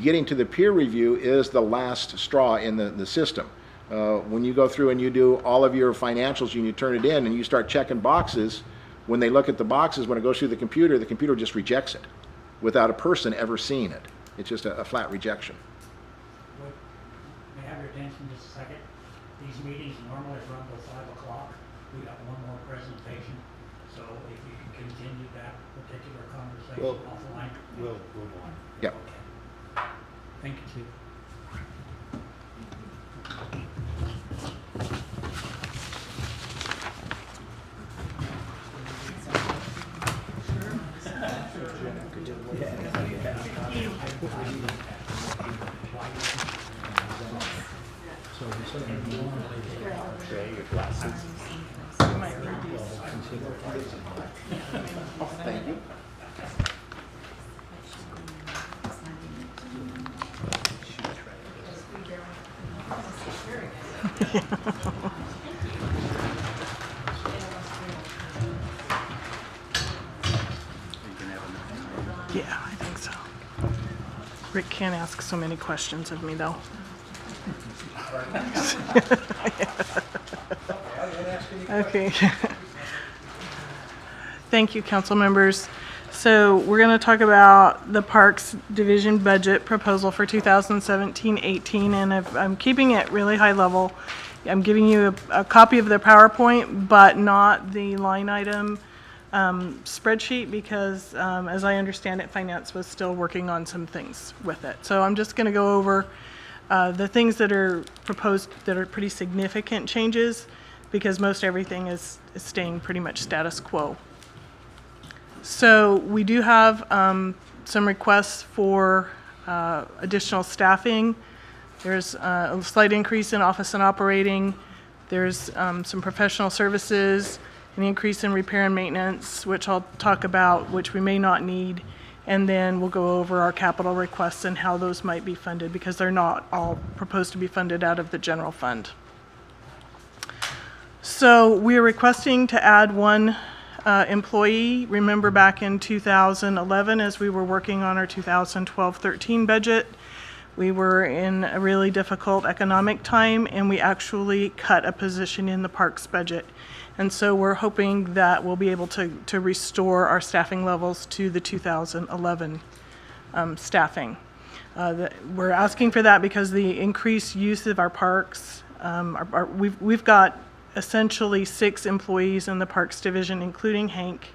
S12: getting to the peer review is the last straw in the system. When you go through and you do all of your financials and you turn it in and you start checking boxes, when they look at the boxes, when it goes through the computer just rejects it without a person ever seeing it. It's just a flat rejection.
S2: May I have your attention just a second? These meetings normally run till 5 o'clock. We got one more presentation, so if you can continue that particular conversation offline.
S9: We'll move on.
S12: Yeah.
S2: Okay. Thank you, Chief.
S12: Thank you.
S13: Yeah, I think so. Rick can't ask so many questions of me, though. Okay. Thank you, council members. So we're going to talk about the Parks Division budget proposal for 2017-18, and I'm keeping it really high level. I'm giving you a copy of the PowerPoint, but not the line item spreadsheet because, as I understand it, Finance was still working on some things with it. So I'm just going to go over the things that are proposed that are pretty significant changes because most everything is staying pretty much status quo. So we do have some requests for additional staffing. There's a slight increase in office and operating. There's some professional services, an increase in repair and maintenance, which I'll talk about, which we may not need. And then we'll go over our capital requests and how those might be funded because they're not all proposed to be funded out of the general fund. So we are requesting to add one employee. Remember back in 2011 as we were working on our 2012-13 budget, We were in a really difficult economic time, and we actually cut a position in the parks budget. And so we're hoping that we'll be able to restore our staffing levels to the 2011 staffing. We're asking for that because the increased use of our parks, we've got essentially 6 employees in the Parks Division, including Hank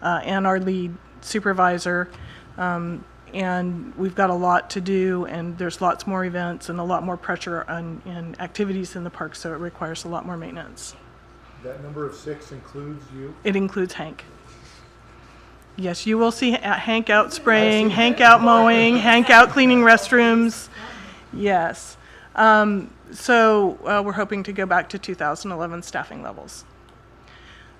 S13: and our lead supervisor. And we've got a lot to do, and there's lots more events and a lot more pressure on activities in the park, so it requires a lot more maintenance.
S1: That number of 6 includes you?
S13: It includes Hank. Yes, you will see Hank out spraying, Hank out mowing, Hank out cleaning restrooms. Yes. So we're hoping to go back to 2011 staffing levels.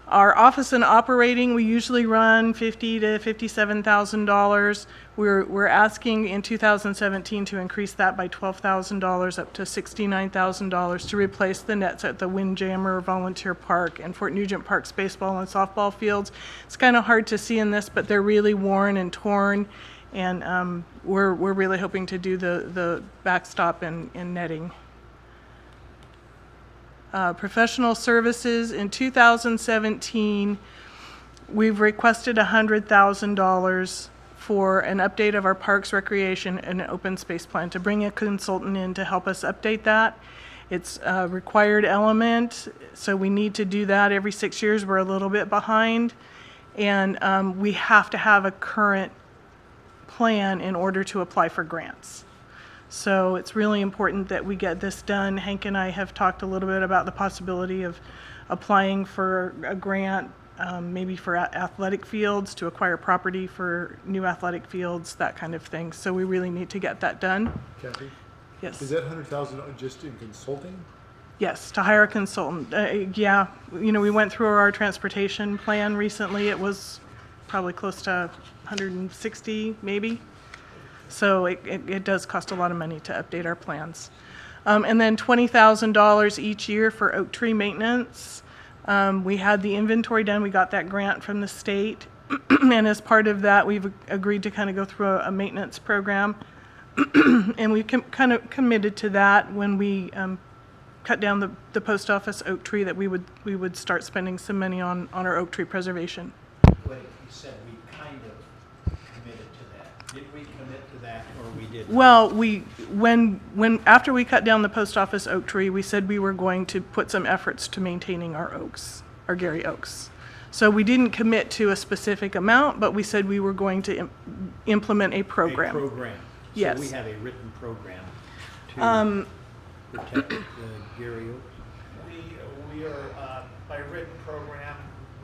S13: Our office and operating, we usually run $50,000 to $57,000. We're asking in 2017 to increase that by $12,000 up to $69,000 to replace the nets at the Windjammer Volunteer Park and Fort Nugent Park's baseball and softball fields. It's kind of hard to see in this, but they're really worn and torn, and we're really hoping to do the backstop and netting. Professional services, in 2017, we've requested $100,000 for an update of our parks, recreation, and open space plan, to bring a consultant in to help us update that. It's a required element, so we need to do that every 6 years. We're a little bit behind, and we have to have a current plan in order to apply for grants. So it's really important that we get this done. Hank and I have talked a little bit about the possibility of applying for a grant, maybe for athletic fields, to acquire property for new athletic fields, that kind of thing. So we really need to get that done.
S1: Kathy?
S13: Yes.
S1: Is that $100,000 just in consulting?
S13: Yes, to hire a consultant. Yeah, you know, we went through our transportation plan recently. It was probably close to 160, maybe. So it does cost a lot of money to update our plans. And then $20,000 each year for oak tree maintenance. We had the inventory done. We got that grant from the state. And as part of that, we've agreed to kind of go through a maintenance program. And we kind of committed to that when we cut down the post office oak tree, that we would start spending some money on our oak tree preservation.
S9: Wait, you said we kind of committed to that. Did we commit to that, or we didn't?
S13: Well, when after we cut down the post office oak tree, we said we were going to put some efforts to maintaining our oaks, our Gary oaks. So we didn't commit to a specific amount, but we said we were going to implement a program.
S9: A program.
S13: Yes.
S9: So we have a written program to protect the Gary oaks.
S14: We are, by written program,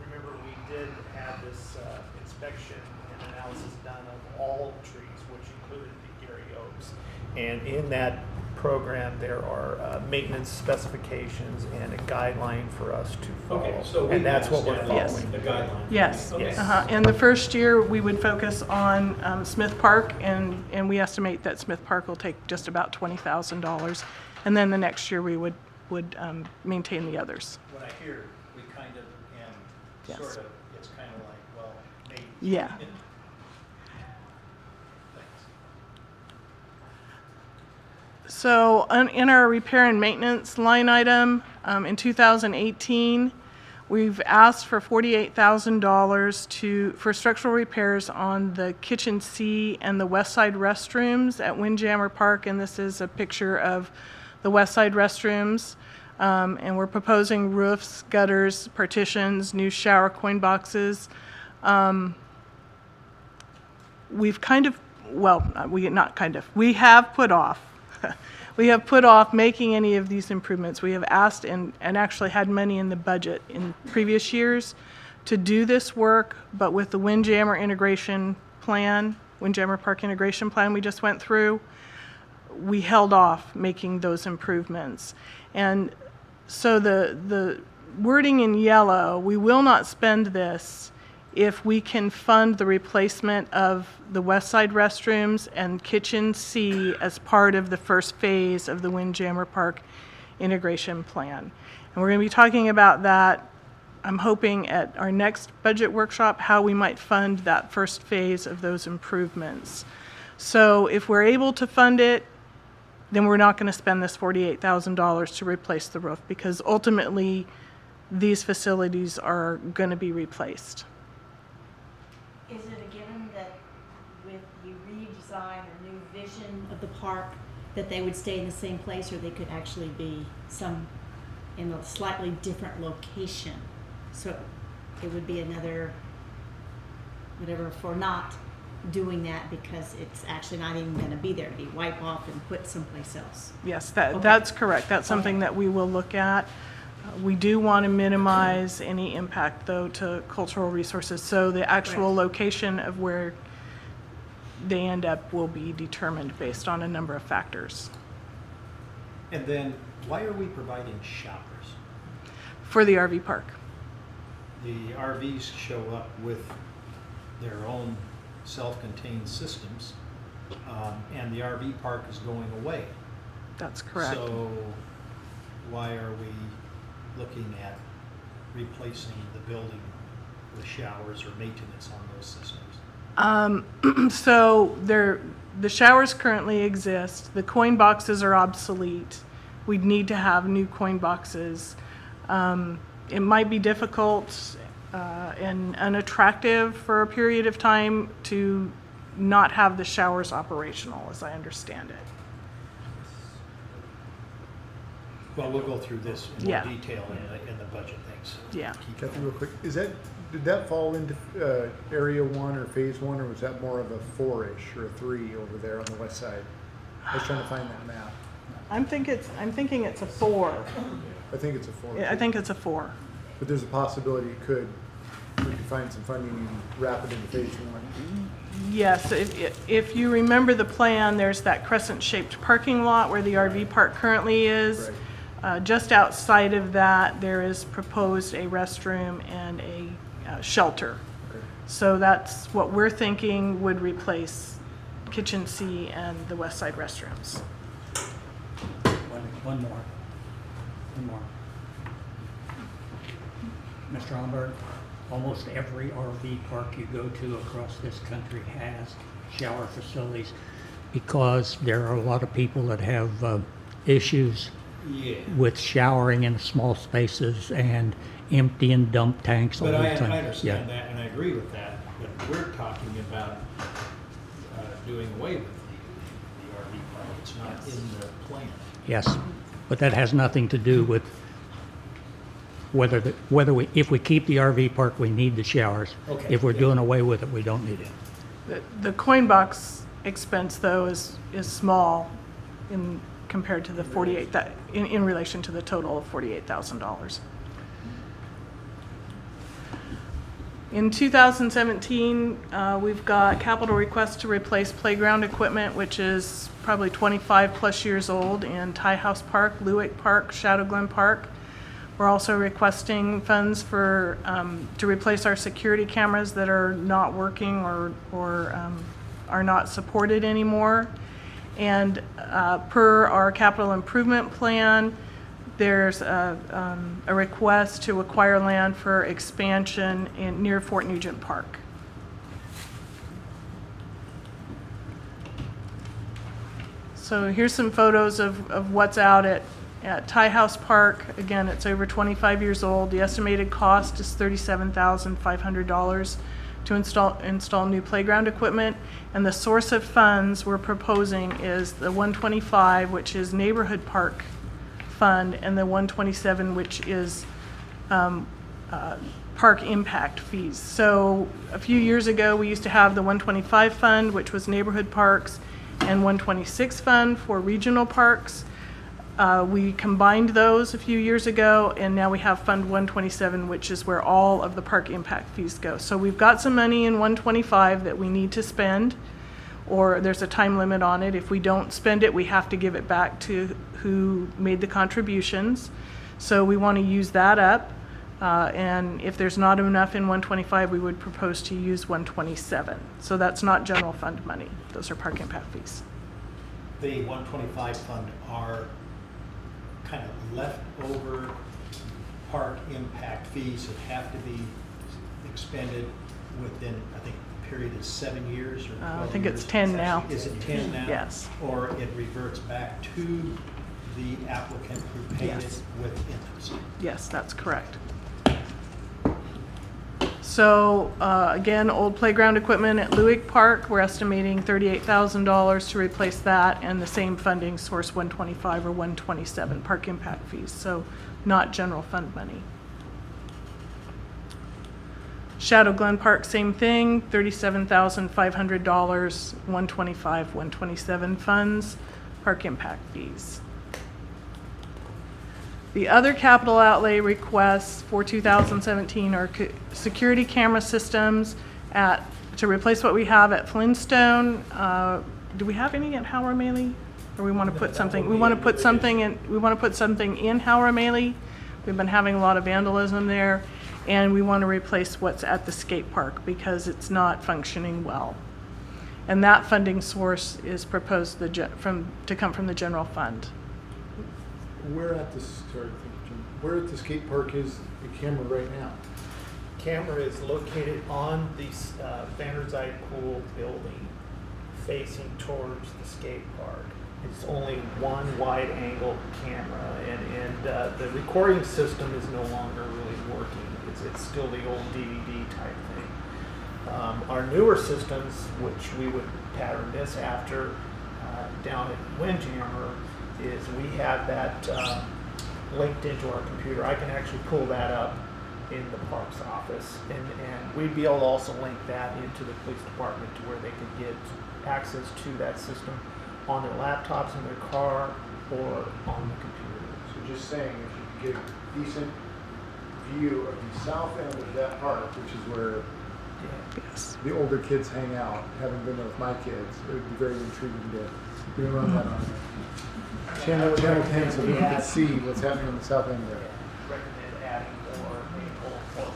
S14: remember we did have this inspection and analysis done of all trees, which included the Gary oaks. And in that program, there are maintenance specifications and a guideline for us to follow.
S9: Okay, so
S14: and that's what we're following.
S13: Yes.
S9: The guideline.
S13: Yes.
S9: Okay.
S13: And the first year, we would focus on Smith Park, and we estimate that Smith Park will take just about $20,000. And then the next year, we would maintain the others.
S9: When I hear we kind of, and
S13: Yes.
S9: sort of, it's kind of like, well, maybe.
S13: Yeah.
S9: Thanks.
S13: So in our repair and maintenance line item, in 2018, we've asked for $48,000 for structural repairs on the kitchen C and the west side restrooms at Windjammer Park, and this is a picture of the west side restrooms. And we're proposing roofs, gutters, partitions, new shower coin boxes. We've kind of, well, we have put off. We have put off making any of these improvements. We have asked and actually had money in the budget in previous years to do this work, but with the Windjammer integration plan, Windjammer Park integration plan we just went through, we held off making those improvements. And so the wording in yellow, we will not spend this if we can fund the replacement of the west side restrooms and kitchen C as part of the first phase of the Windjammer Park integration plan. And we're going to be talking about that, I'm hoping, at our next budget workshop, how we might fund that first phase of those improvements. So if we're able to fund it, then we're not going to spend this $48,000 to replace the roof, because ultimately these facilities are going to be replaced.
S7: Is it a given that with the redesign or new vision of the park, that they would stay in the same place, or they could actually be some in a slightly different location? So it would be another, whatever, for not doing that because it's actually not even going to be there, to be wiped off and put someplace else.
S13: Yes,
S7: Okay.
S13: that's correct. That's something that we will look at. We do want to minimize any impact, though, to cultural resources. So the actual
S7: Right.
S13: location of where they end up will be determined based on a number of factors.
S9: And then, why are we providing showers?
S13: For the RV park.
S9: The RVs show up with their own self-contained systems, and the RV park is going away.
S13: That's correct.
S9: So why are we looking at replacing the building with showers or maintenance on those systems?
S13: So the showers currently exist. The coin boxes are obsolete. We'd need to have new coin boxes. It might be difficult and unattractive for a period of time to not have the showers operational, as I understand it.
S9: Well, we'll go through this in more
S13: Yeah.
S9: detail in the budget things.
S13: Yeah.
S1: Kathy, real quick, did that fall into area 1 or phase 1, or was that more of a 4-ish or a 3 over there on the west side? I was trying to find that map.
S13: I'm thinking it's a 4.
S1: I think it's a 4.
S13: I think it's a 4.
S1: But there's a possibility we could find some funding and wrap it into phase 1.
S13: Yes, if you remember the plan, there's that crescent-shaped parking lot where the RV park currently is.
S1: Right.
S13: Just outside of that, there is proposed a restroom and a shelter.
S1: Okay.
S13: So that's what we're thinking would replace Kitchen C and the west side restrooms.
S2: One more. Mr. Alberg, almost every RV park you go to across this country has shower facilities because there are a lot of people that have issues
S9: Yeah.
S2: with showering in small spaces and empty and dump tanks all
S9: But
S2: the
S9: I
S2: time.
S9: understand that, and I agree with that, but we're talking about doing away with the RV park. It's not in the plan.
S2: Yes, but that has nothing to do with if we keep the RV park, we need the showers.
S9: Okay,
S2: If we're
S9: yeah.
S2: doing away with it, we don't need it.
S13: The coin box expense, though, is small compared to the 48, in relation to the total of $48,000. In 2017, we've got capital requests to replace playground equipment, which is probably 25 plus years old, in Tie House Park, Lewick Park, Shadow Glen Park. We're also requesting funds to replace our security cameras that are not working or are not supported anymore. And per our capital improvement plan, there's a request to acquire land for expansion near Fort Nugent Park. So here's some photos of what's out at Tie House Park. Again, it's over 25 years old. The estimated cost is $37,500 to install new playground equipment. And the source of funds we're proposing is the 125, which is neighborhood park fund, and the 127, which is park impact fees. So a few years ago, we used to have the 125 fund, which was neighborhood parks, and 126 fund for regional parks. We combined those a few years ago, and now we have Fund 127, which is where all of the park impact fees go. So we've got some money in 125 that we need to spend, or there's a time limit on it. If we don't spend it, we have to give it back to who made the contributions. So we want to use that up, and if there's not enough in 125, we would propose to use 127. So that's not general fund money. Those are park impact fees.
S9: The 125 fund are kind of leftover park impact fees that have to be expended within, I think, period is 7 years or 12
S13: I think it's
S9: years?
S13: 10 now.
S9: Is it 10 now?
S13: Yes.
S9: Or it reverts back to the applicant who paid it
S13: Yes.
S9: with interest?
S13: Yes, that's correct. So, again, old playground equipment at Lewick Park, we're estimating $38,000 to replace that, and the same funding source, 125 or 127 park impact fees, so not general fund money. Shadow Glen Park, same thing, $37,500, 125, 127 funds, park impact fees. The other capital outlay requests for 2017 are security camera systems to replace what we have at Flintstone. Do we have any at Howard Maley? Or we want to put something, we want to put something in Howard Maley. We've been having a lot of vandalism there, and we want to replace what's at the skate park because it's not functioning well. And that funding source is proposed to come from the general fund.
S1: Where at the skate park is the camera right now?
S14: Camera is located on the Vanderzijde Pool building, facing towards the skate park. It's only one wide angle camera, and the recording system is no longer really working. It's still the old DVD type thing. Our newer systems, which we would pattern this after down at Windjammer, is we have that linked into our computer. I can actually pull that up in the parks office, and we'd be able to also link that into the police department to where they could get access to that system on their laptops in their car or on the computer.
S1: So just saying, if you could get a decent view of the south end of that park, which is where
S13: Yes.
S1: the older kids hang out, having been there with my kids, it would be very intriguing to run that on Channel 10 so we can see what's happening on the south end there.
S14: Recommend adding more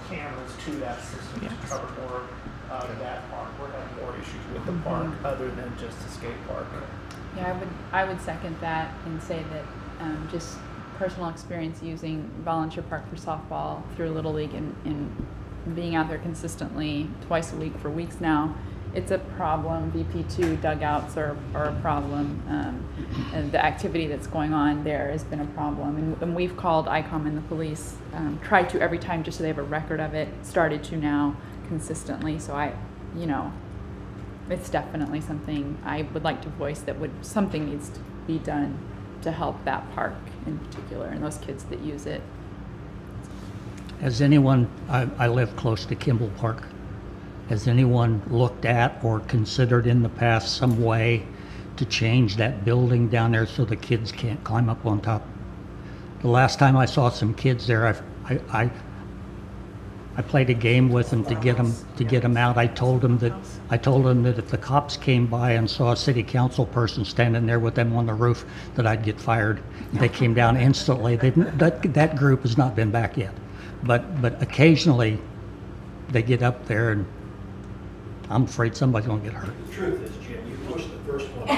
S14: cameras to that system to cover more of that park. We're having more issues with the park other than just the skate park.
S10: Yeah, I would second that and say that just personal experience using Volunteer Park for softball through Little League and being out there consistently twice a week for weeks now, it's a problem. VP2 dugouts are a problem. And the activity that's going on there has been a problem. And we've called ICOM and the police, tried to every time just so they have a record of it, started to now consistently. So it's definitely something I would like to voice that something needs to be done to help that park in particular and those kids that use it.
S2: Has anyone, I live close to Kimball Park, has anyone looked at or considered in the past some way to change that building down there so the kids can't climb up on top? The last time I saw some kids there, I played a game with them to get them out. I told them that if the cops came by and saw a city council person standing there with them on the roof, that I'd get fired. They came down instantly. That group has not been back yet, but occasionally they get up there, and I'm afraid somebody's gonna get hurt.
S9: The truth is, Jim, you pushed the first one.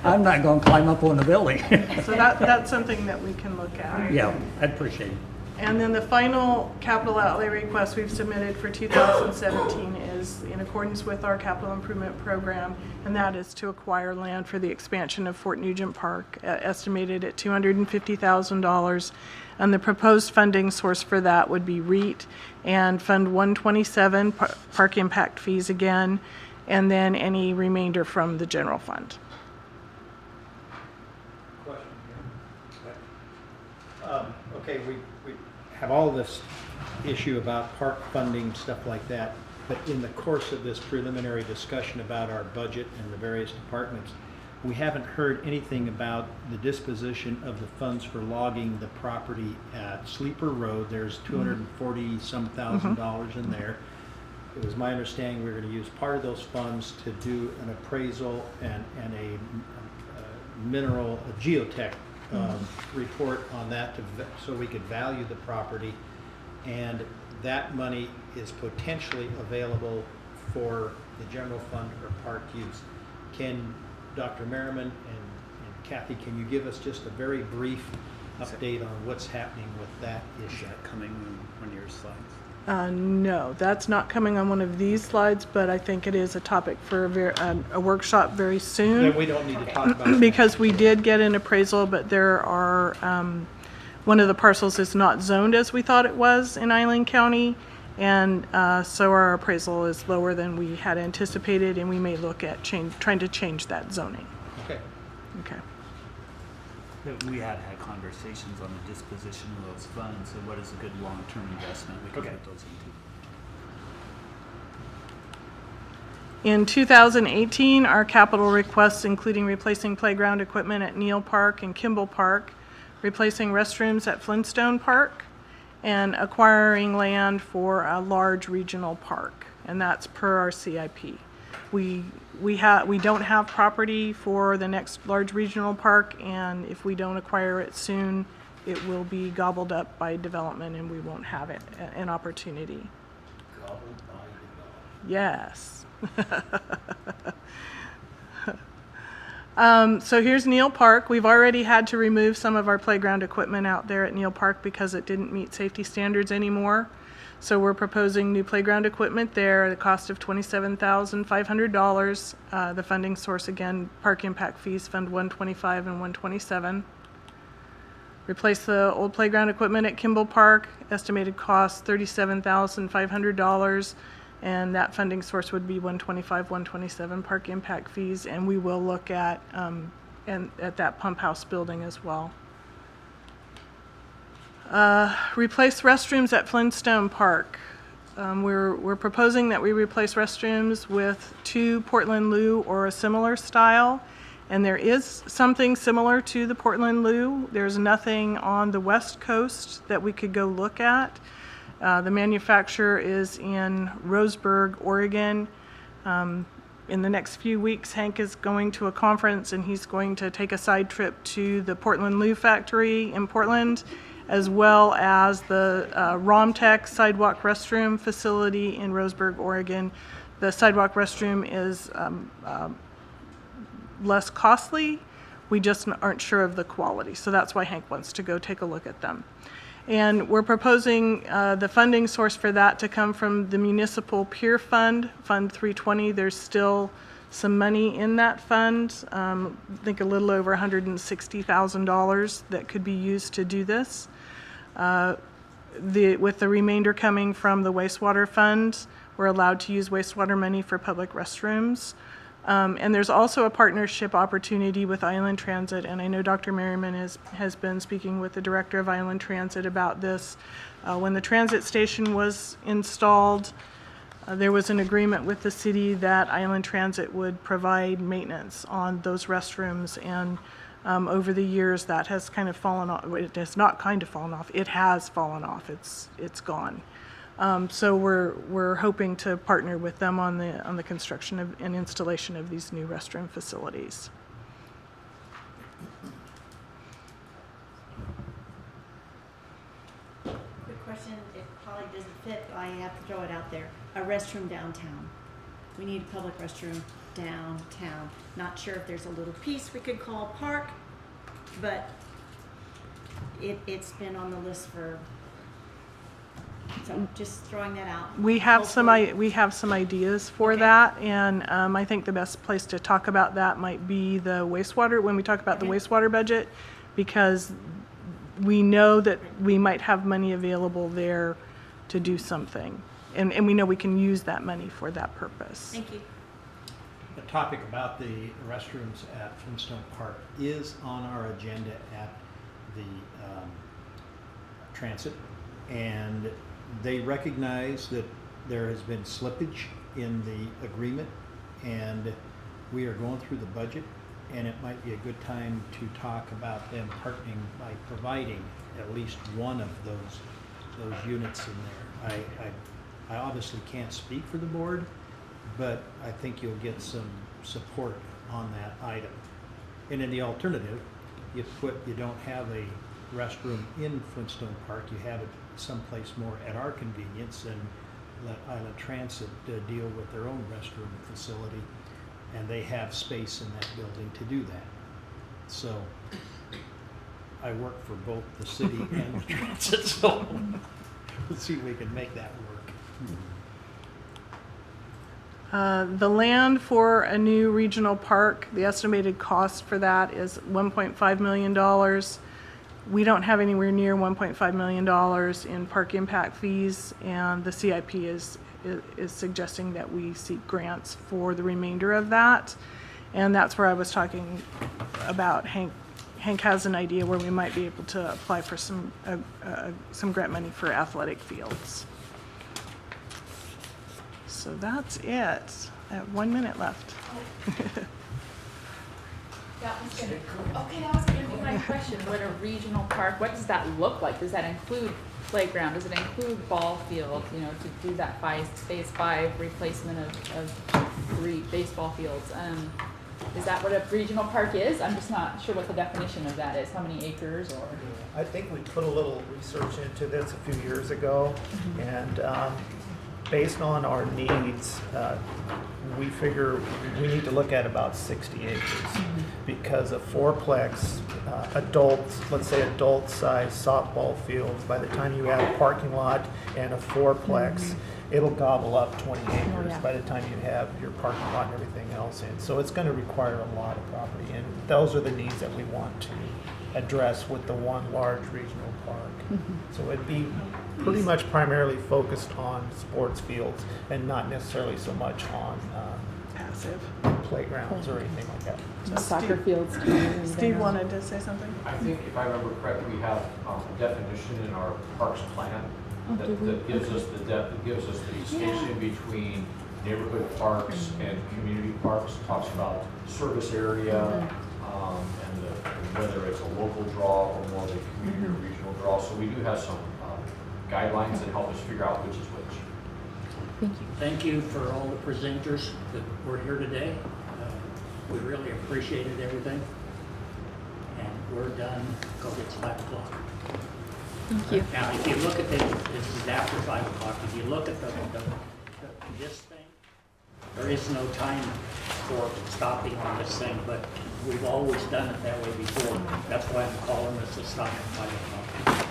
S2: I'm not gonna climb up on the building.
S13: So that's something that we can look at.
S2: Yeah, I'd appreciate it.
S13: And then the final capital outlay request we've submitted for 2017 is in accordance with our capital improvement program, and that is to acquire land for the expansion of Fort Nugent Park, estimated at $250,000. And the proposed funding source for that would be REIT and Fund 127, park impact fees again, and then any remainder from the general fund.
S9: Question here. Okay, we have all this issue about park funding, stuff like that, but in the course of this preliminary discussion about our budget and the various departments, we haven't heard anything about the disposition of the funds for logging the property at Sleeper Road. There's $240-some thousand in there. It was my understanding we were going to use part of those funds to do an appraisal and a geotech report on that so we could value the property, and that money is potentially available for the general fund or park use. Can Dr. Merriman and Kathy, can you give us just a very brief update on what's happening with that issue?
S5: Is that coming on one of your slides?
S13: No, that's not coming on one of these slides, but I think it is a topic for a workshop very soon.
S9: That we don't need to talk about.
S13: Because we did get an appraisal, but there are, one of the parcels is not zoned as we thought it was in Island County. And so our appraisal is lower than we had anticipated, and we may look at trying to change that zoning.
S9: Okay.
S13: Okay.
S5: We had conversations on the disposition of those funds, and what is a good long-term investment we can put those into.
S13: In 2018, our capital requests including replacing playground equipment at Neal Park and Kimball Park, replacing restrooms at Flintstone Park, and acquiring land for a large regional park, and that's per our CIP. We don't have property for the next large regional park, and if we don't acquire it soon, it will be gobbled up by development and we won't have it, an opportunity.
S9: Gobbled by development.
S13: Yes. So here's Neal Park. We've already had to remove some of our playground equipment out there at Neal Park because it didn't meet safety standards anymore. So we're proposing new playground equipment there at a cost of $27,500. The funding source, again, Park Impact Fees, Fund 125 and 127. Replace the old playground equipment at Kimball Park, estimated cost $37,500. And that funding source would be 125, 127 Park Impact Fees, and we will look at that pump house building as well. Replace restrooms at Flintstone Park. We're proposing that we replace restrooms with 2 Portland Loo or a similar style, and there is something similar to the Portland Loo. There's nothing on the West Coast that we could go look at. The manufacturer is in Roseburg, Oregon. In the next few weeks, Hank is going to a conference and he's going to take a side trip to the Portland Loo factory in Portland, as well as the Romtech sidewalk restroom facility in Roseburg, Oregon. The sidewalk restroom is less costly. We just aren't sure of the quality, so that's why Hank wants to go take a look at them. And we're proposing the funding source for that to come from the Municipal Pier Fund, Fund 320. There's still some money in that fund, I think a little over $160,000 that could be used to do this. With the remainder coming from the wastewater fund, we're allowed to use wastewater money for public restrooms. And there's also a partnership opportunity with Island Transit, and I know Dr. Merriman has been speaking with the director of Island Transit about this. When the transit station was installed, there was an agreement with the city that Island Transit would provide maintenance on those restrooms, and over the years that has kind of fallen off. It has not kind of fallen off, it has fallen off, it's gone. So we're hoping to partner with them on the construction and installation of these new restroom facilities.
S7: Quick question, it probably doesn't fit, but I have to throw it out there. A restroom downtown. We need a public restroom downtown. Not sure if there's a little piece we could call park, but it's been on the list for, so just throwing that out.
S13: We have some ideas for that, and I think the best place to talk about that might be the wastewater, when we talk about the wastewater budget, because we know that we might have money available there to do something, and we know we can use that money for that purpose.
S7: Thank you.
S9: The topic about the restrooms at Flintstone Park is on our agenda at the transit, and they recognize that there has been slippage in the agreement, and we are going through the budget, and it might be a good time to talk about them partnering by providing at least one of those units in there. I obviously can't speak for the board, but I think you'll get some support on that item. And in the alternative, you don't have a restroom in Flintstone Park, you have it someplace more at our convenience, and let Island Transit deal with their own restroom facility, and they have space in that building to do that. So I work for both the city and the transit, so we'll see if we can make that work.
S13: The land for a new regional park, the estimated cost for that is $1.5 million. We don't have anywhere near $1.5 million in park impact fees, and the CIP is suggesting that we seek grants for the remainder of that. And that's where I was talking about Hank. Hank has an idea where we might be able to apply for some grant money for athletic fields. So that's it. I have 1 minute left.
S10: That was gonna be my question. What a regional park, what does that look like? Does that include playground? Does it include ball fields, you know, to do that phase 5 replacement of 3 baseball fields? Is that what a regional park is? I'm just not sure what the definition of that is. How many acres or?
S14: I think we put a little research into this a few years ago, and based on our needs, we figure we need to look at about 60 acres because a fourplex, let's say adult-sized softball fields, by the time you have a parking lot and a fourplex, it'll gobble up 20 acres by the time you have your parking lot and everything else in. So it's going to require a lot of property, and those are the needs that we want to address with the one large regional park. So it'd be pretty much primarily focused on sports fields and not necessarily so much on
S13: Passive.
S14: playgrounds or anything like that.
S10: Soccer fields too.
S13: Steve wanted to say something.
S15: I think, if I remember correctly, we have a definition in our parks plan that gives us the distinction between neighborhood parks and community parks. It talks about service area and whether it's a local draw or more of a community or regional draw. So we do have some guidelines that help us figure out which is which.
S10: Thank you.
S2: Thank you for all the presenters that were here today. We really appreciated everything. And we're done because it's 5 o'clock.
S10: Thank you.
S2: Now, if you look at this is after 5 o'clock, if you look at this thing, there is no time for stopping on this thing, but we've always done it that way before. That's why I'm calling this a stop at 5 o'clock.